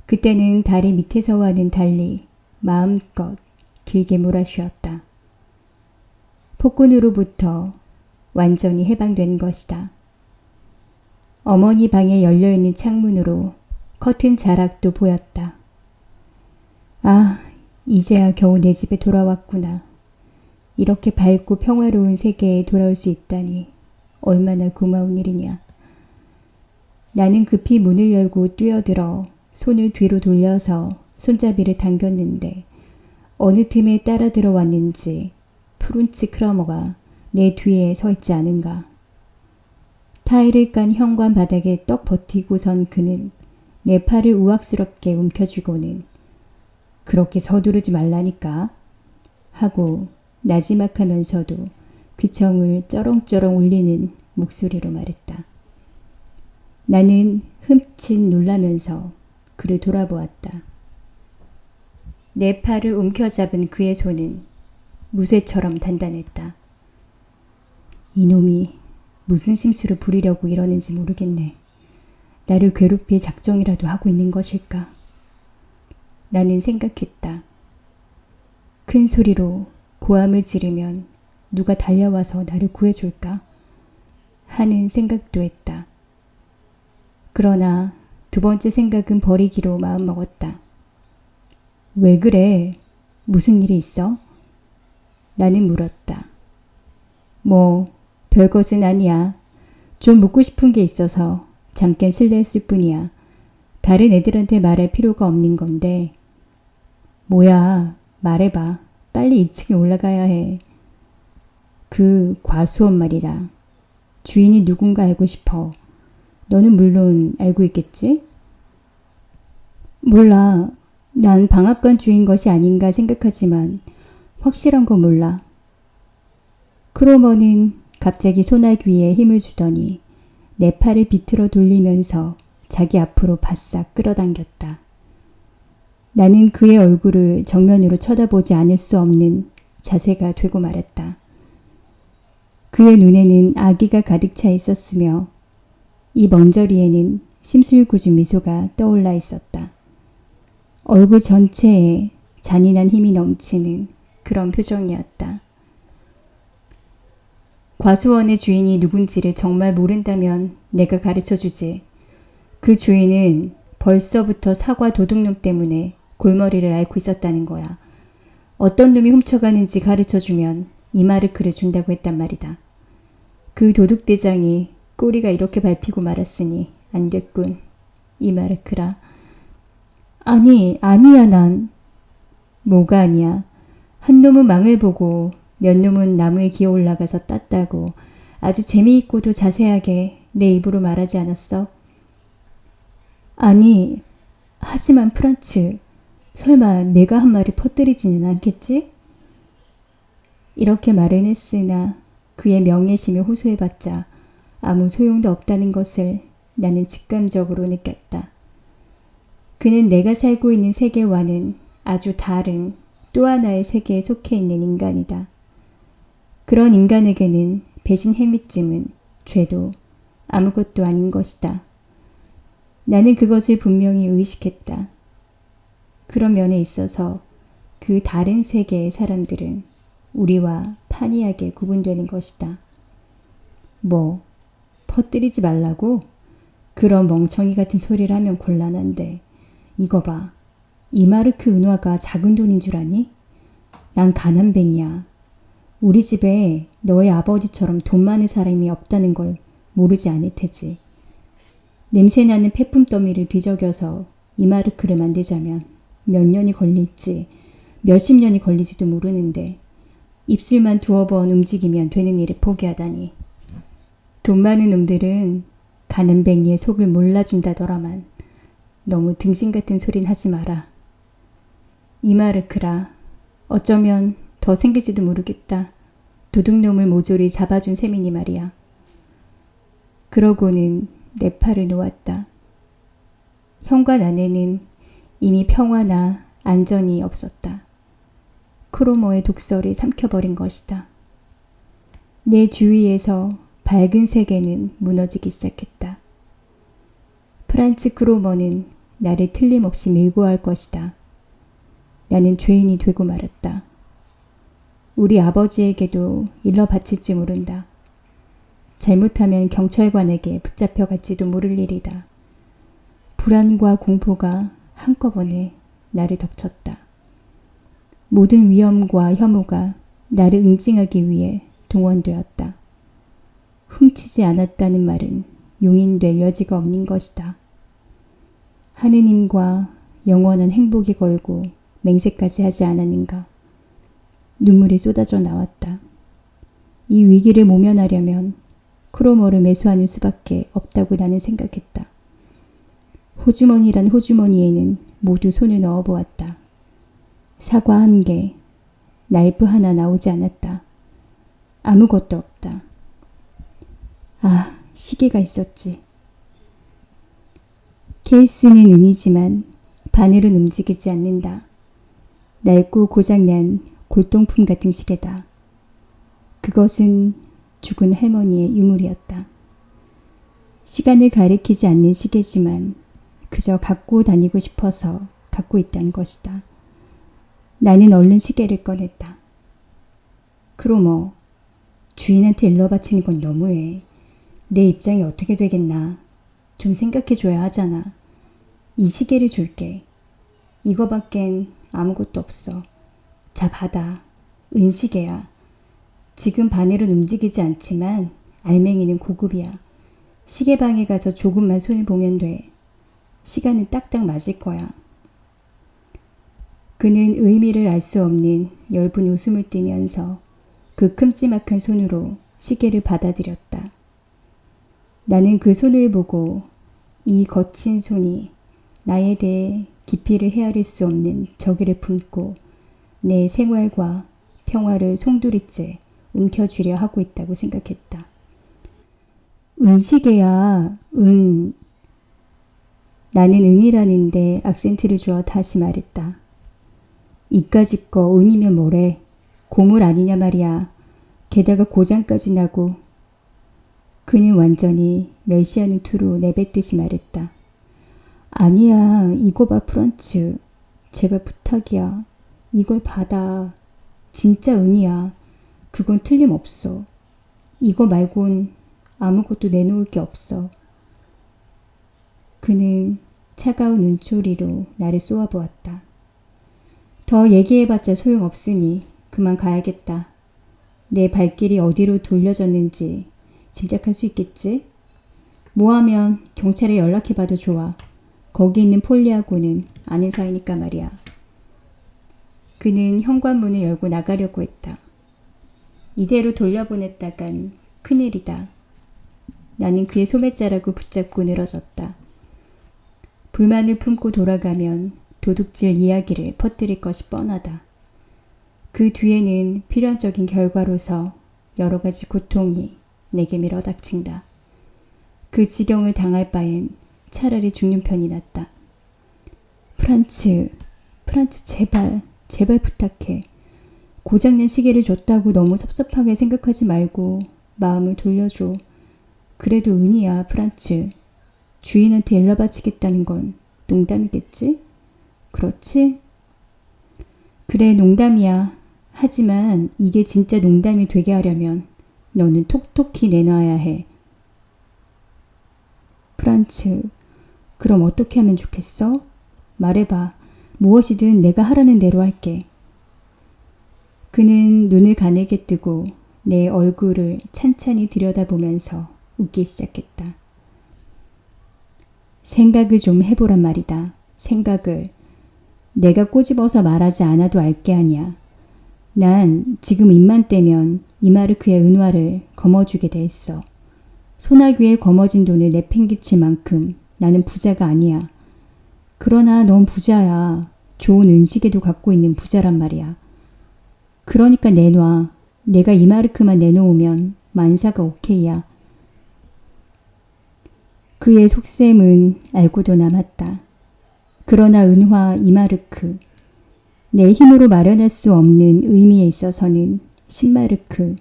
그때는 다리 밑에서와는 달리 마음껏 길게 몰아쉬었다. 폭군으로부터 완전히 해방된 것이다. 어머니 방에 열려있는 창문으로 커튼 자락도 보였다. 아, 이제야 겨우 내 집에 돌아왔구나. 이렇게 밝고 평화로운 세계에 돌아올 수 있다니 얼마나 고마운 일이냐. 나는 급히 문을 열고 뛰어들어 손을 뒤로 돌려서 손잡이를 당겼는데 어느 틈에 따라 들어왔는지 프룬츠 크러머가 내 뒤에 서 있지 않은가. 타일을 깐 현관 바닥에 떡 버티고 선 그는 내 팔을 우악스럽게 움켜쥐고는 그렇게 서두르지 말라니까 하고 나지막하면서도 귀청을 쩌렁쩌렁 울리는 목소리로 말했다. 나는 흠칫 놀라면서 그를 돌아보았다. 내 팔을 움켜잡은 그의 손은 무쇠처럼 단단했다. 이놈이 무슨 심수를 부리려고 이러는지 모르겠네. 나를 괴롭힐 작정이라도 하고 있는 것일까? 나는 생각했다. 큰 소리로 고함을 지르면 누가 달려와서 나를 구해줄까? 하는 생각도 했다. 그러나 두 번째 생각은 버리기로 마음먹었다. 왜 그래? 무슨 일이 있어? 나는 물었다. 뭐 별것은 아니야. 좀 묻고 싶은 게 있어서 잠깐 실례했을 뿐이야. 다른 애들한테 말할 필요가 없는 건데. 뭐야, 말해봐. 빨리 2층에 올라가야 해. 그 과수원 말이다. 주인이 누군가 알고 싶어. 너는 물론 알고 있겠지? 몰라. 난 방앗간 주인 것이 아닌가 생각하지만 확실한 건 몰라. 크로머는 갑자기 소나귀에 힘을 주더니 내 팔을 비틀어 돌리면서 자기 앞으로 바싹 끌어당겼다. 나는 그의 얼굴을 정면으로 쳐다보지 않을 수 없는 자세가 되고 말았다. 그의 눈에는 아기가 가득 차 있었으며 이 먼저리에는 심술궂은 미소가 떠올라 있었다. 얼굴 전체에 잔인한 힘이 넘치는 그런 표정이었다. 과수원의 주인이 누군지를 정말 모른다면 내가 가르쳐주지. 그 주인은 벌써부터 사과 도둑놈 때문에 골머리를 앓고 있었다는 거야. 어떤 놈이 훔쳐가는지 가르쳐주면 이마르크를 준다고 했단 말이다. 그 도둑대장이 꼬리가 이렇게 밟히고 말았으니 안 됐군. 이마르크라. 아니야 난. 뭐가 아니야. 한 놈은 망을 보고 몇 놈은 나무에 기어 올라가서 땄다고 아주 재미있고도 자세하게 내 입으로 말하지 않았어? 아니, 하지만 프란츠, 설마 내가 한 말을 퍼뜨리지는 않겠지? 이렇게 말은 했으나 그의 명예심에 호소해봤자 아무 소용도 없다는 것을 나는 직감적으로 느꼈다. 그는 내가 살고 있는 세계와는 아주 다른 또 하나의 세계에 속해 있는 인간이다. 그런 인간에게는 배신 행위쯤은 죄도 아무것도 아닌 것이다. 나는 그것을 분명히 의식했다. 그런 면에 있어서 그 다른 세계의 사람들은 우리와 판이하게 구분되는 것이다. 뭐, 퍼뜨리지 말라고? 그런 멍청이 같은 소리를 하면 곤란한데 이거 봐. 이마르크 은화가 작은 돈인 줄 아니? 난 가난뱅이야. 우리 집에 너의 아버지처럼 돈 많은 사람이 없다는 걸 모르지 않을 테지. 냄새나는 폐품 더미를 뒤적여서 이마르크를 만들자면 몇 년이 걸릴지 몇십 년이 걸리지도 모르는데 입술만 두어 번 움직이면 되는 일을 포기하다니. 돈 많은 놈들은 가난뱅이의 속을 몰라준다더라만 너무 등신 같은 소린 하지 마라. 이마르크라. 어쩌면 더 생길지도 모르겠다. 도둑놈을 모조리 잡아준 셈이니 말이야. 그러고는 내 팔을 놓았다. 현관 안에는 이미 평화나 안전이 없었다. 크로머의 독설이 삼켜버린 것이다. 내 주위에서 밝은 세계는 무너지기 시작했다. 프란츠 크로머는 나를 틀림없이 밀고 할 것이다. 나는 죄인이 되고 말았다. 우리 아버지에게도 일러 바칠지 모른다. 잘못하면 경찰관에게 붙잡혀갈지도 모를 일이다. 불안과 공포가 한꺼번에 나를 덮쳤다. 모든 위험과 혐오가 나를 응징하기 위해 동원되었다. 훔치지 않았다는 말은 용인될 여지가 없는 것이다. 하느님과 영원한 행복이 걸고 맹세까지 하지 않았는가. 눈물이 쏟아져 나왔다. 이 위기를 모면하려면 크로머를 매수하는 수밖에 없다고 나는 생각했다. 호주머니란 호주머니에는 모두 손을 넣어보았다. 사과 1개, 나이프 하나 나오지 않았다. 아무것도 없다. 아, 시계가 있었지. 케이스는 은이지만 바늘은 움직이지 않는다. 낡고 고장난 골동품 같은 시계다. 그것은 죽은 할머니의 유물이었다. 시간을 가리키지 않는 시계지만 그저 갖고 다니고 싶어서 갖고 있다는 것이다. 나는 얼른 시계를 꺼냈다. 크로머, 주인한테 일러 바치는 건 너무해. 내 입장이 어떻게 되겠나. 좀 생각해줘야 하잖아. 이 시계를 줄게. 이거밖엔 아무것도 없어. 자, 받아. 은시계야. 지금 바늘은 움직이지 않지만 알맹이는 고급이야. 시계방에 가서 조금만 손을 보면 돼. 시간은 딱딱 맞을 거야. 그는 의미를 알 수 없는 엷은 웃음을 띠면서 그 큼지막한 손으로 시계를 받아들였다. 나는 그 손을 보고 이 거친 손이 나에 대해 깊이를 헤아릴 수 없는 저기를 품고 내 생활과 평화를 송두리째 움켜쥐려 하고 있다고 생각했다. 은시계야, 은. 나는 은이라는데 악센트를 주어 다시 말했다. 이까짓 거 은이면 뭐래. 고물 아니냐 말이야. 게다가 고장까지 나고. 그는 완전히 멸시하는 투로 내뱉듯이 말했다. 아니야, 이거 봐 프란츠. 제발 부탁이야. 이걸 받아. 진짜 은이야. 그건 틀림없어. 이거 말곤 아무것도 내놓을 게 없어. 그는 차가운 눈초리로 나를 쏘아보았다. 더 얘기해봤자 소용없으니 그만 가야겠다. 내 발길이 어디로 돌려졌는지 짐작할 수 있겠지? 뭐하면 경찰에 연락해봐도 좋아. 거기 있는 폴리하고는 아는 사이니까 말이야. 그는 현관문을 열고 나가려고 했다. 이대로 돌려보냈다간 큰일이다. 나는 그의 소매자락을 붙잡고 늘어졌다. 불만을 품고 돌아가면 도둑질 이야기를 퍼뜨릴 것이 뻔하다. 그 뒤에는 필연적인 결과로서 여러 가지 고통이 내게 밀어닥친다. 그 지경을 당할 바엔 차라리 죽는 편이 낫다. 프란츠 제발 부탁해. 고장난 시계를 줬다고 너무 섭섭하게 생각하지 말고 마음을 돌려줘. 그래도 은이야, 프란츠. 주인한테 일러 바치겠다는 건 농담이겠지? 그렇지? 그래, 농담이야. 하지만 이게 진짜 농담이 되게 하려면 너는 톡톡히 내놔야 해. 프란츠, 그럼 어떻게 하면 좋겠어? 말해봐. 무엇이든 내가 하라는 대로 할게. 그는 눈을 가늘게 뜨고 내 얼굴을 찬찬히 들여다보면서 웃기 시작했다. 생각을 좀 해보란 말이다. 생각을. 내가 꼬집어서 말하지 않아도 알 게 아니야. 난 지금 입만 떼면 이마르크의 은화를 거머쥐게 돼 있어. 소나귀에 거머쥔 돈을 내팽개칠 만큼 나는 부자가 아니야. 그러나 넌 부자야. 좋은 은시계도 갖고 있는 부자란 말이야. 그러니까 내놔. 내가 이마르크만 내놓으면 만사가 오케이야. 그의 속셈은 알고도 남았다. 그러나 은화 이마르크, 내 힘으로 마련할 수 없는 의미에 있어서는 10마르크,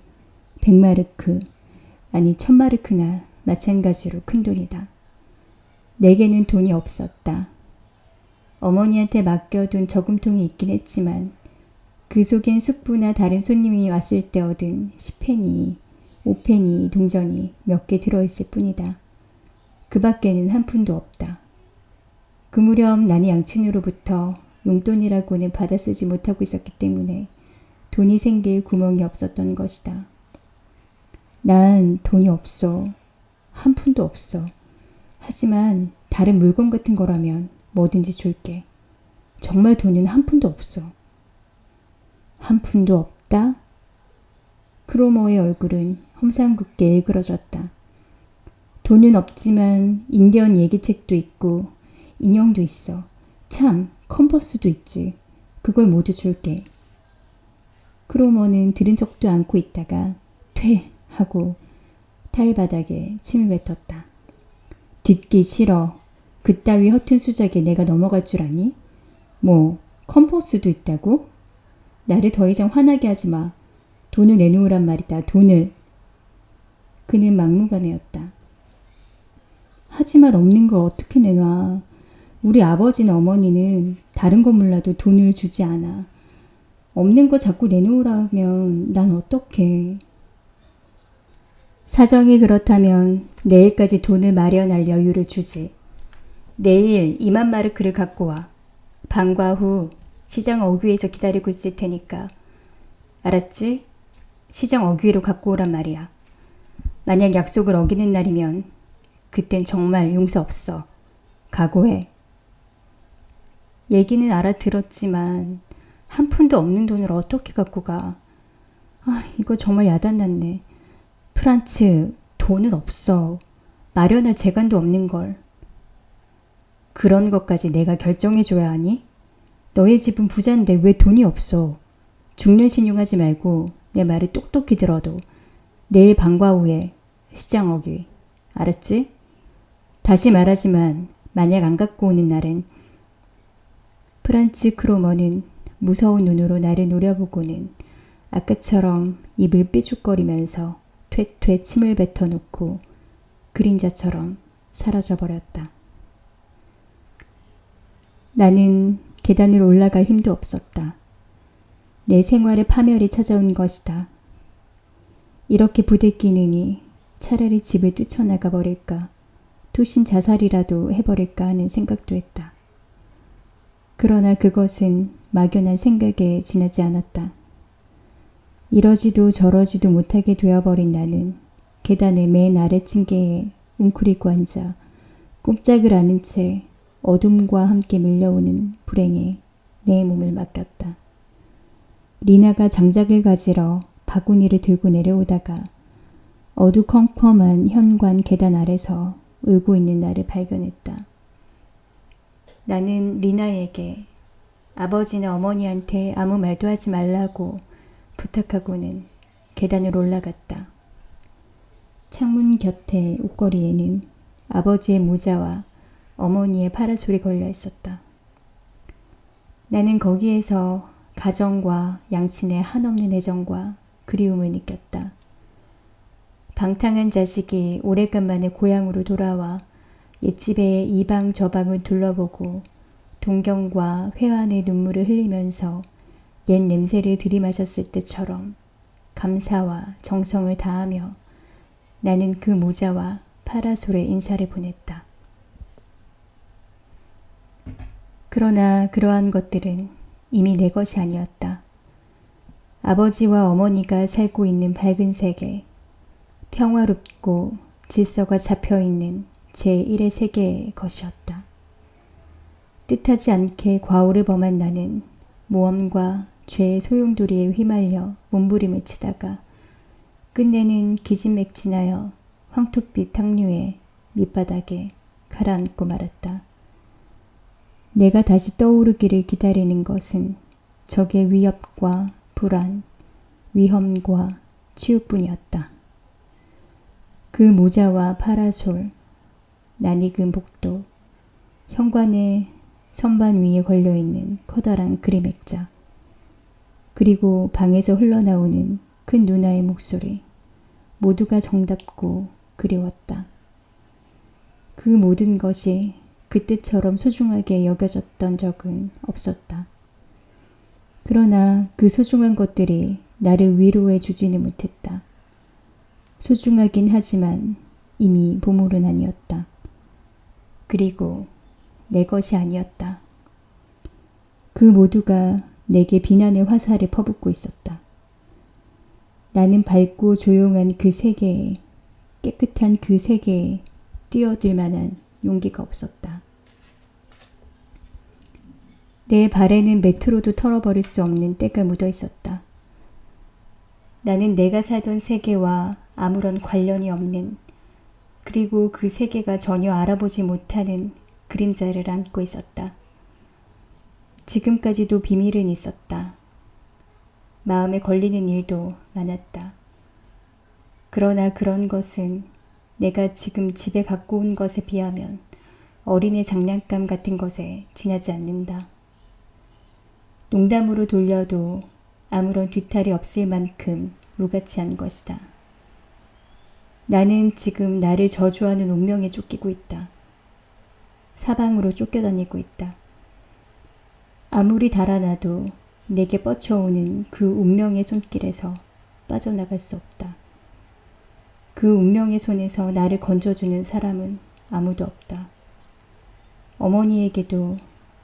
100마르크, 아니 1000마르크나 마찬가지로 큰돈이다. 내게는 돈이 없었다. 어머니한테 맡겨둔 저금통이 있긴 했지만 그 속엔 숙부나 다른 손님이 왔을 때 얻은 10페니, 5페니 동전이 몇 개 들어있을 뿐이다. 그 밖에는 한 푼도 없다. 그 무렵 나는 양친으로부터 용돈이라고는 받아 쓰지 못하고 있었기 때문에 돈이 생길 구멍이 없었던 것이다. 난 돈이 없어. 한 푼도 없어. 하지만 다른 물건 같은 거라면 뭐든지 줄게. 정말 돈은 한 푼도 없어. 한 푼도 없다? 크로머의 얼굴은 험상궂게 일그러졌다. 돈은 없지만 인디언 얘기책도 있고 인형도 있어. 참, 컨버스도 있지. 그걸 모두 줄게. 크로머는 들은 척도 않고 있다가 퇴! 하고 타일바닥에 침을 뱉었다. 듣기 싫어. 그따위 허튼 수작에 내가 넘어갈 줄 아니? 뭐 컨버스도 있다고? 나를 더 이상 화나게 하지 마. 돈을 내놓으란 말이다. 돈을. 그는 막무가내였다. 하지만 없는 걸 어떻게 내놔. 우리 아버지나 어머니는 다른 거 몰라도 돈을 주지 않아. 없는 거 자꾸 내놓으라면 난 어떡해. 사정이 그렇다면 내일까지 돈을 마련할 여유를 주지. 내일 2만 마르크를 갖고 와. 방과 후 시장 어귀에서 기다리고 있을 테니까. 알았지? 시장 어귀로 갖고 오란 말이야. 만약 약속을 어기는 날이면 그땐 정말 용서 없어. 각오해. 얘기는 알아들었지만 한 푼도 없는 돈을 어떻게 갖고 가. 이거 정말 야단났네. 프란츠, 돈은 없어. 마련할 재간도 없는 걸. 그런 것까지 내가 결정해줘야 하니? 너의 집은 부자인데 왜 돈이 없어? 죽는 신용하지 말고 내 말을 똑똑히 들어도 내일 방과 후에 시장 어귀. 알았지? 다시 말하지만 만약 안 갖고 오는 날은. 프란츠 크로머는 무서운 눈으로 나를 노려보고는 아까처럼 입을 삐죽거리면서 퇴퇴 침을 뱉어놓고 그림자처럼 사라져버렸다. 나는 계단을 올라갈 힘도 없었다. 내 생활의 파멸이 찾아온 것이다. 이렇게 부대끼느니 차라리 집을 뛰쳐나가 버릴까, 투신 자살이라도 해버릴까 하는 생각도 했다. 그러나 그것은 막연한 생각에 지나지 않았다. 이러지도 저러지도 못하게 되어버린 나는 계단의 맨 아래층계에 웅크리고 앉아 꼼짝을 않은 채 어둠과 함께 밀려오는 불행에 내 몸을 맡겼다. 리나가 장작을 가지러 바구니를 들고 내려오다가 어두컴컴한 현관 계단 아래서 울고 있는 나를 발견했다. 나는 리나에게 아버지나 어머니한테 아무 말도 하지 말라고 부탁하고는 계단을 올라갔다. 창문 곁에 옷걸이에는 아버지의 모자와 어머니의 파라솔이 걸려 있었다. 나는 거기에서 가정과 양친의 한없는 애정과 그리움을 느꼈다. 방탕한 자식이 오래간만에 고향으로 돌아와 옛집의 이방 저방을 둘러보고 동경과 회한의 눈물을 흘리면서 옛 냄새를 들이마셨을 때처럼 감사와 정성을 다하며 나는 그 모자와 파라솔에 인사를 보냈다. 그러나 그러한 것들은 이미 내 것이 아니었다. 아버지와 어머니가 살고 있는 밝은 세계, 평화롭고 질서가 잡혀있는 제1의 세계의 것이었다. 뜻하지 않게 과오를 범한 나는 모험과 죄의 소용돌이에 휘말려 몸부림을 치다가 끝내는 기진맥진하여 황토빛 탕류의 밑바닥에 가라앉고 말았다. 내가 다시 떠오르기를 기다리는 것은 적의 위협과 불안, 위험과 치유뿐이었다. 그 모자와 파라솔, 낯익은 복도, 현관의 선반 위에 걸려있는 커다란 그림 액자, 그리고 방에서 흘러나오는 큰 누나의 목소리, 모두가 정답고 그리웠다. 그 모든 것이 그때처럼 소중하게 여겨졌던 적은 없었다. 그러나 그 소중한 것들이 나를 위로해 주지는 못했다. 소중하긴 하지만 이미 보물은 아니었다. 그리고 내 것이 아니었다. 그 그 모두가 내게 비난의 화살을 퍼붓고 있었다. 나는 밝고 조용한 그 세계에, 깨끗한 그 세계에 뛰어들 만한 용기가 없었다. 내 발에는 메트로도 털어버릴 수 없는 때가 묻어 있었다. 나는 내가 살던 세계와 아무런 관련이 없는, 그리고 그 세계가 전혀 알아보지 못하는 그림자를 안고 있었다. 지금까지도 비밀은 있었다. 마음에 걸리는 일도 많았다. 그러나 그런 것은 내가 지금 집에 갖고 온 것에 비하면 어린애 장난감 같은 것에 지나지 않는다. 농담으로 돌려도 아무런 뒤탈이 없을 만큼 무가치한 것이다. 나는 지금 나를 저주하는 운명에 쫓기고 있다. 사방으로 쫓겨다니고 있다. 아무리 달아나도 내게 뻗쳐오는 그 운명의 손길에서 빠져나갈 수 없다. 그 운명의 손에서 나를 건져주는 사람은 아무도 없다. 어머니에게도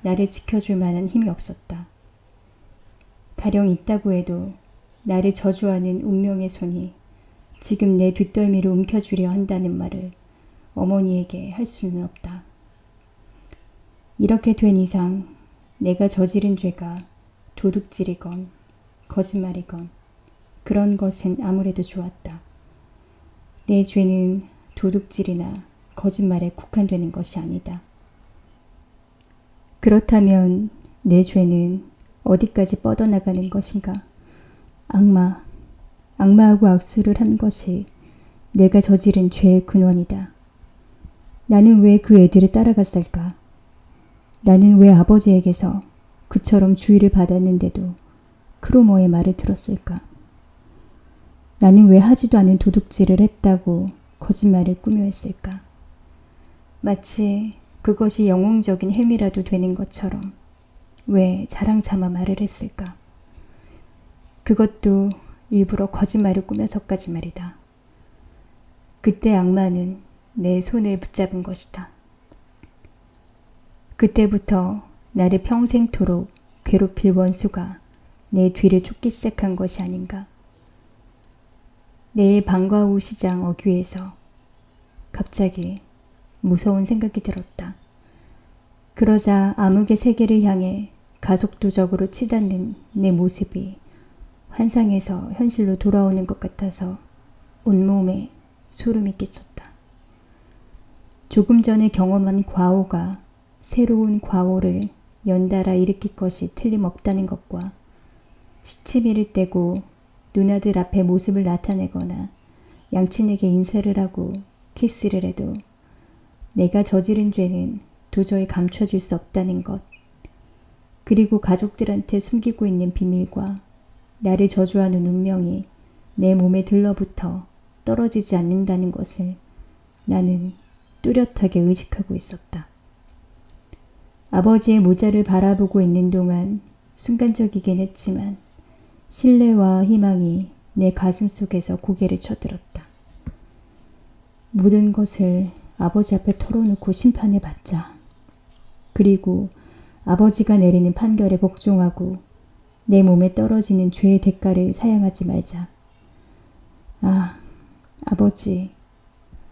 나를 지켜줄 만한 힘이 없었다. 가령 있다고 해도 나를 저주하는 운명의 손이 지금 내 뒷덜미를 움켜쥐려 한다는 말을 어머니에게 할 수는 없다. 이렇게 된 이상 내가 저지른 죄가 도둑질이건 거짓말이건 그런 것은 아무래도 좋았다. 내 죄는 도둑질이나 거짓말에 국한되는 것이 아니다. 그렇다면 내 죄는 어디까지 뻗어나가는 것인가? 악마하고 악수를 한 것이 내가 저지른 죄의 근원이다. 나는 왜 그 애들을 따라갔을까? 나는 왜 아버지에게서 그처럼 주의를 받았는데도 크로머의 말을 들었을까? 나는 왜 하지도 않은 도둑질을 했다고 거짓말을 꾸며 했을까? 마치 그것이 영웅적인 행위라도 되는 것처럼 왜 자랑삼아 말을 했을까? 그것도 일부러 거짓말을 꾸며서까지 말이다. 그때 악마는 내 손을 붙잡은 것이다. 그때부터 나를 평생토록 괴롭힐 원수가 내 뒤를 쫓기 시작한 것이 아닌가. 내일 방과 후 시장 어귀에서 갑자기 무서운 생각이 들었다. 그러자 암흑의 세계를 향해 가속도적으로 치닫는 내 모습이 환상에서 현실로 돌아오는 것 같아서 온몸에 소름이 끼쳤다. 조금 전에 경험한 과오가 새로운 과오를 연달아 일으킬 것이 틀림없다는 것과 시치미를 떼고 누나들 앞에 모습을 나타내거나 양친에게 인사를 하고 키스를 해도 내가 저지른 죄는 도저히 감춰질 수 없다는 것, 그리고 가족들한테 숨기고 있는 비밀과 나를 저주하는 운명이 내 몸에 들러붙어 떨어지지 않는다는 것을 나는 뚜렷하게 의식하고 있었다. 아버지의 모자를 바라보고 있는 동안 순간적이긴 했지만 신뢰와 희망이 내 가슴 속에서 고개를 쳐들었다. 모든 것을 아버지 앞에 털어놓고 심판을 받자. 그리고 아버지가 내리는 판결에 복종하고 내 몸에 떨어지는 죄의 대가를 사양하지 말자.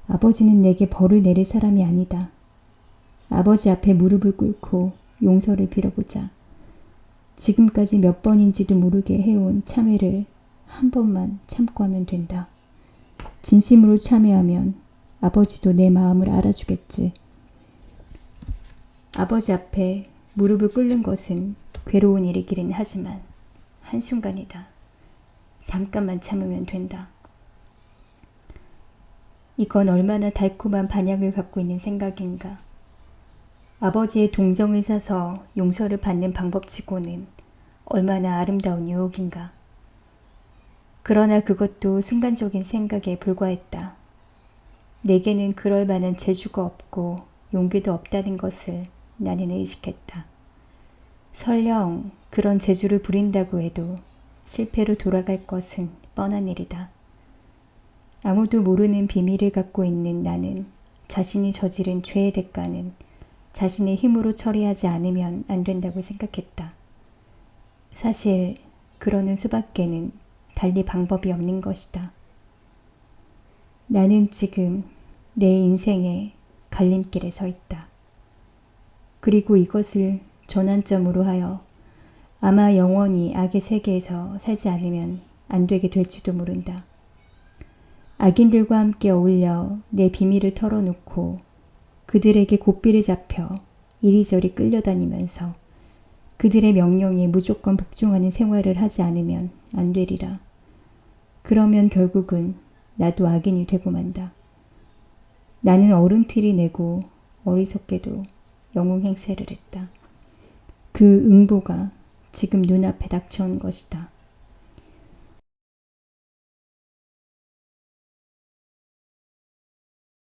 아버지는 내게 벌을 내릴 사람이 아니다. 아버지 앞에 무릎을 꿇고 용서를 빌어보자. 지금까지 몇 번인지도 모르게 해온 참회를 한 번만 참고 하면 된다. 진심으로 참회하면 아버지도 내 마음을 알아주겠지. 아버지 앞에 무릎을 꿇는 것은 괴로운 일이기는 하지만 한순간이다. 잠깐만 참으면 된다. 이건 얼마나 달콤한 반향을 갖고 있는 생각인가. 아버지의 동정을 사서 용서를 받는 방법치고는 얼마나 아름다운 유혹인가. 그러나 그것도 순간적인 생각에 불과했다. 내게는 그럴 만한 재주가 없고 용기도 없다는 것을 나는 의식했다. 설령 그런 재주를 부린다고 해도 실패로 돌아갈 것은 뻔한 일이다. 아무도 모르는 비밀을 갖고 있는 나는 자신이 저지른 죄의 대가는 자신의 힘으로 처리하지 않으면 안 된다고 생각했다. 사실 그러는 수밖에는 달리 방법이 없는 것이다. 나는 지금 내 인생의 갈림길에 서 있다. 그리고 이것을 전환점으로 하여 아마 영원히 악의 세계에서 살지 않으면 안 되게 될지도 모른다. 악인들과 함께 어울려 내 비밀을 털어놓고 그들에게 고삐를 잡혀 이리저리 끌려다니면서 그들의 명령에 무조건 복종하는 생활을 하지 않으면 안 되리라. 그러면 결국은 나도 악인이 되고 만다. 나는 어른티를 내고 어리석게도 영웅 행세를 했다. 그 응보가 지금 눈앞에 닥쳐온 것이다.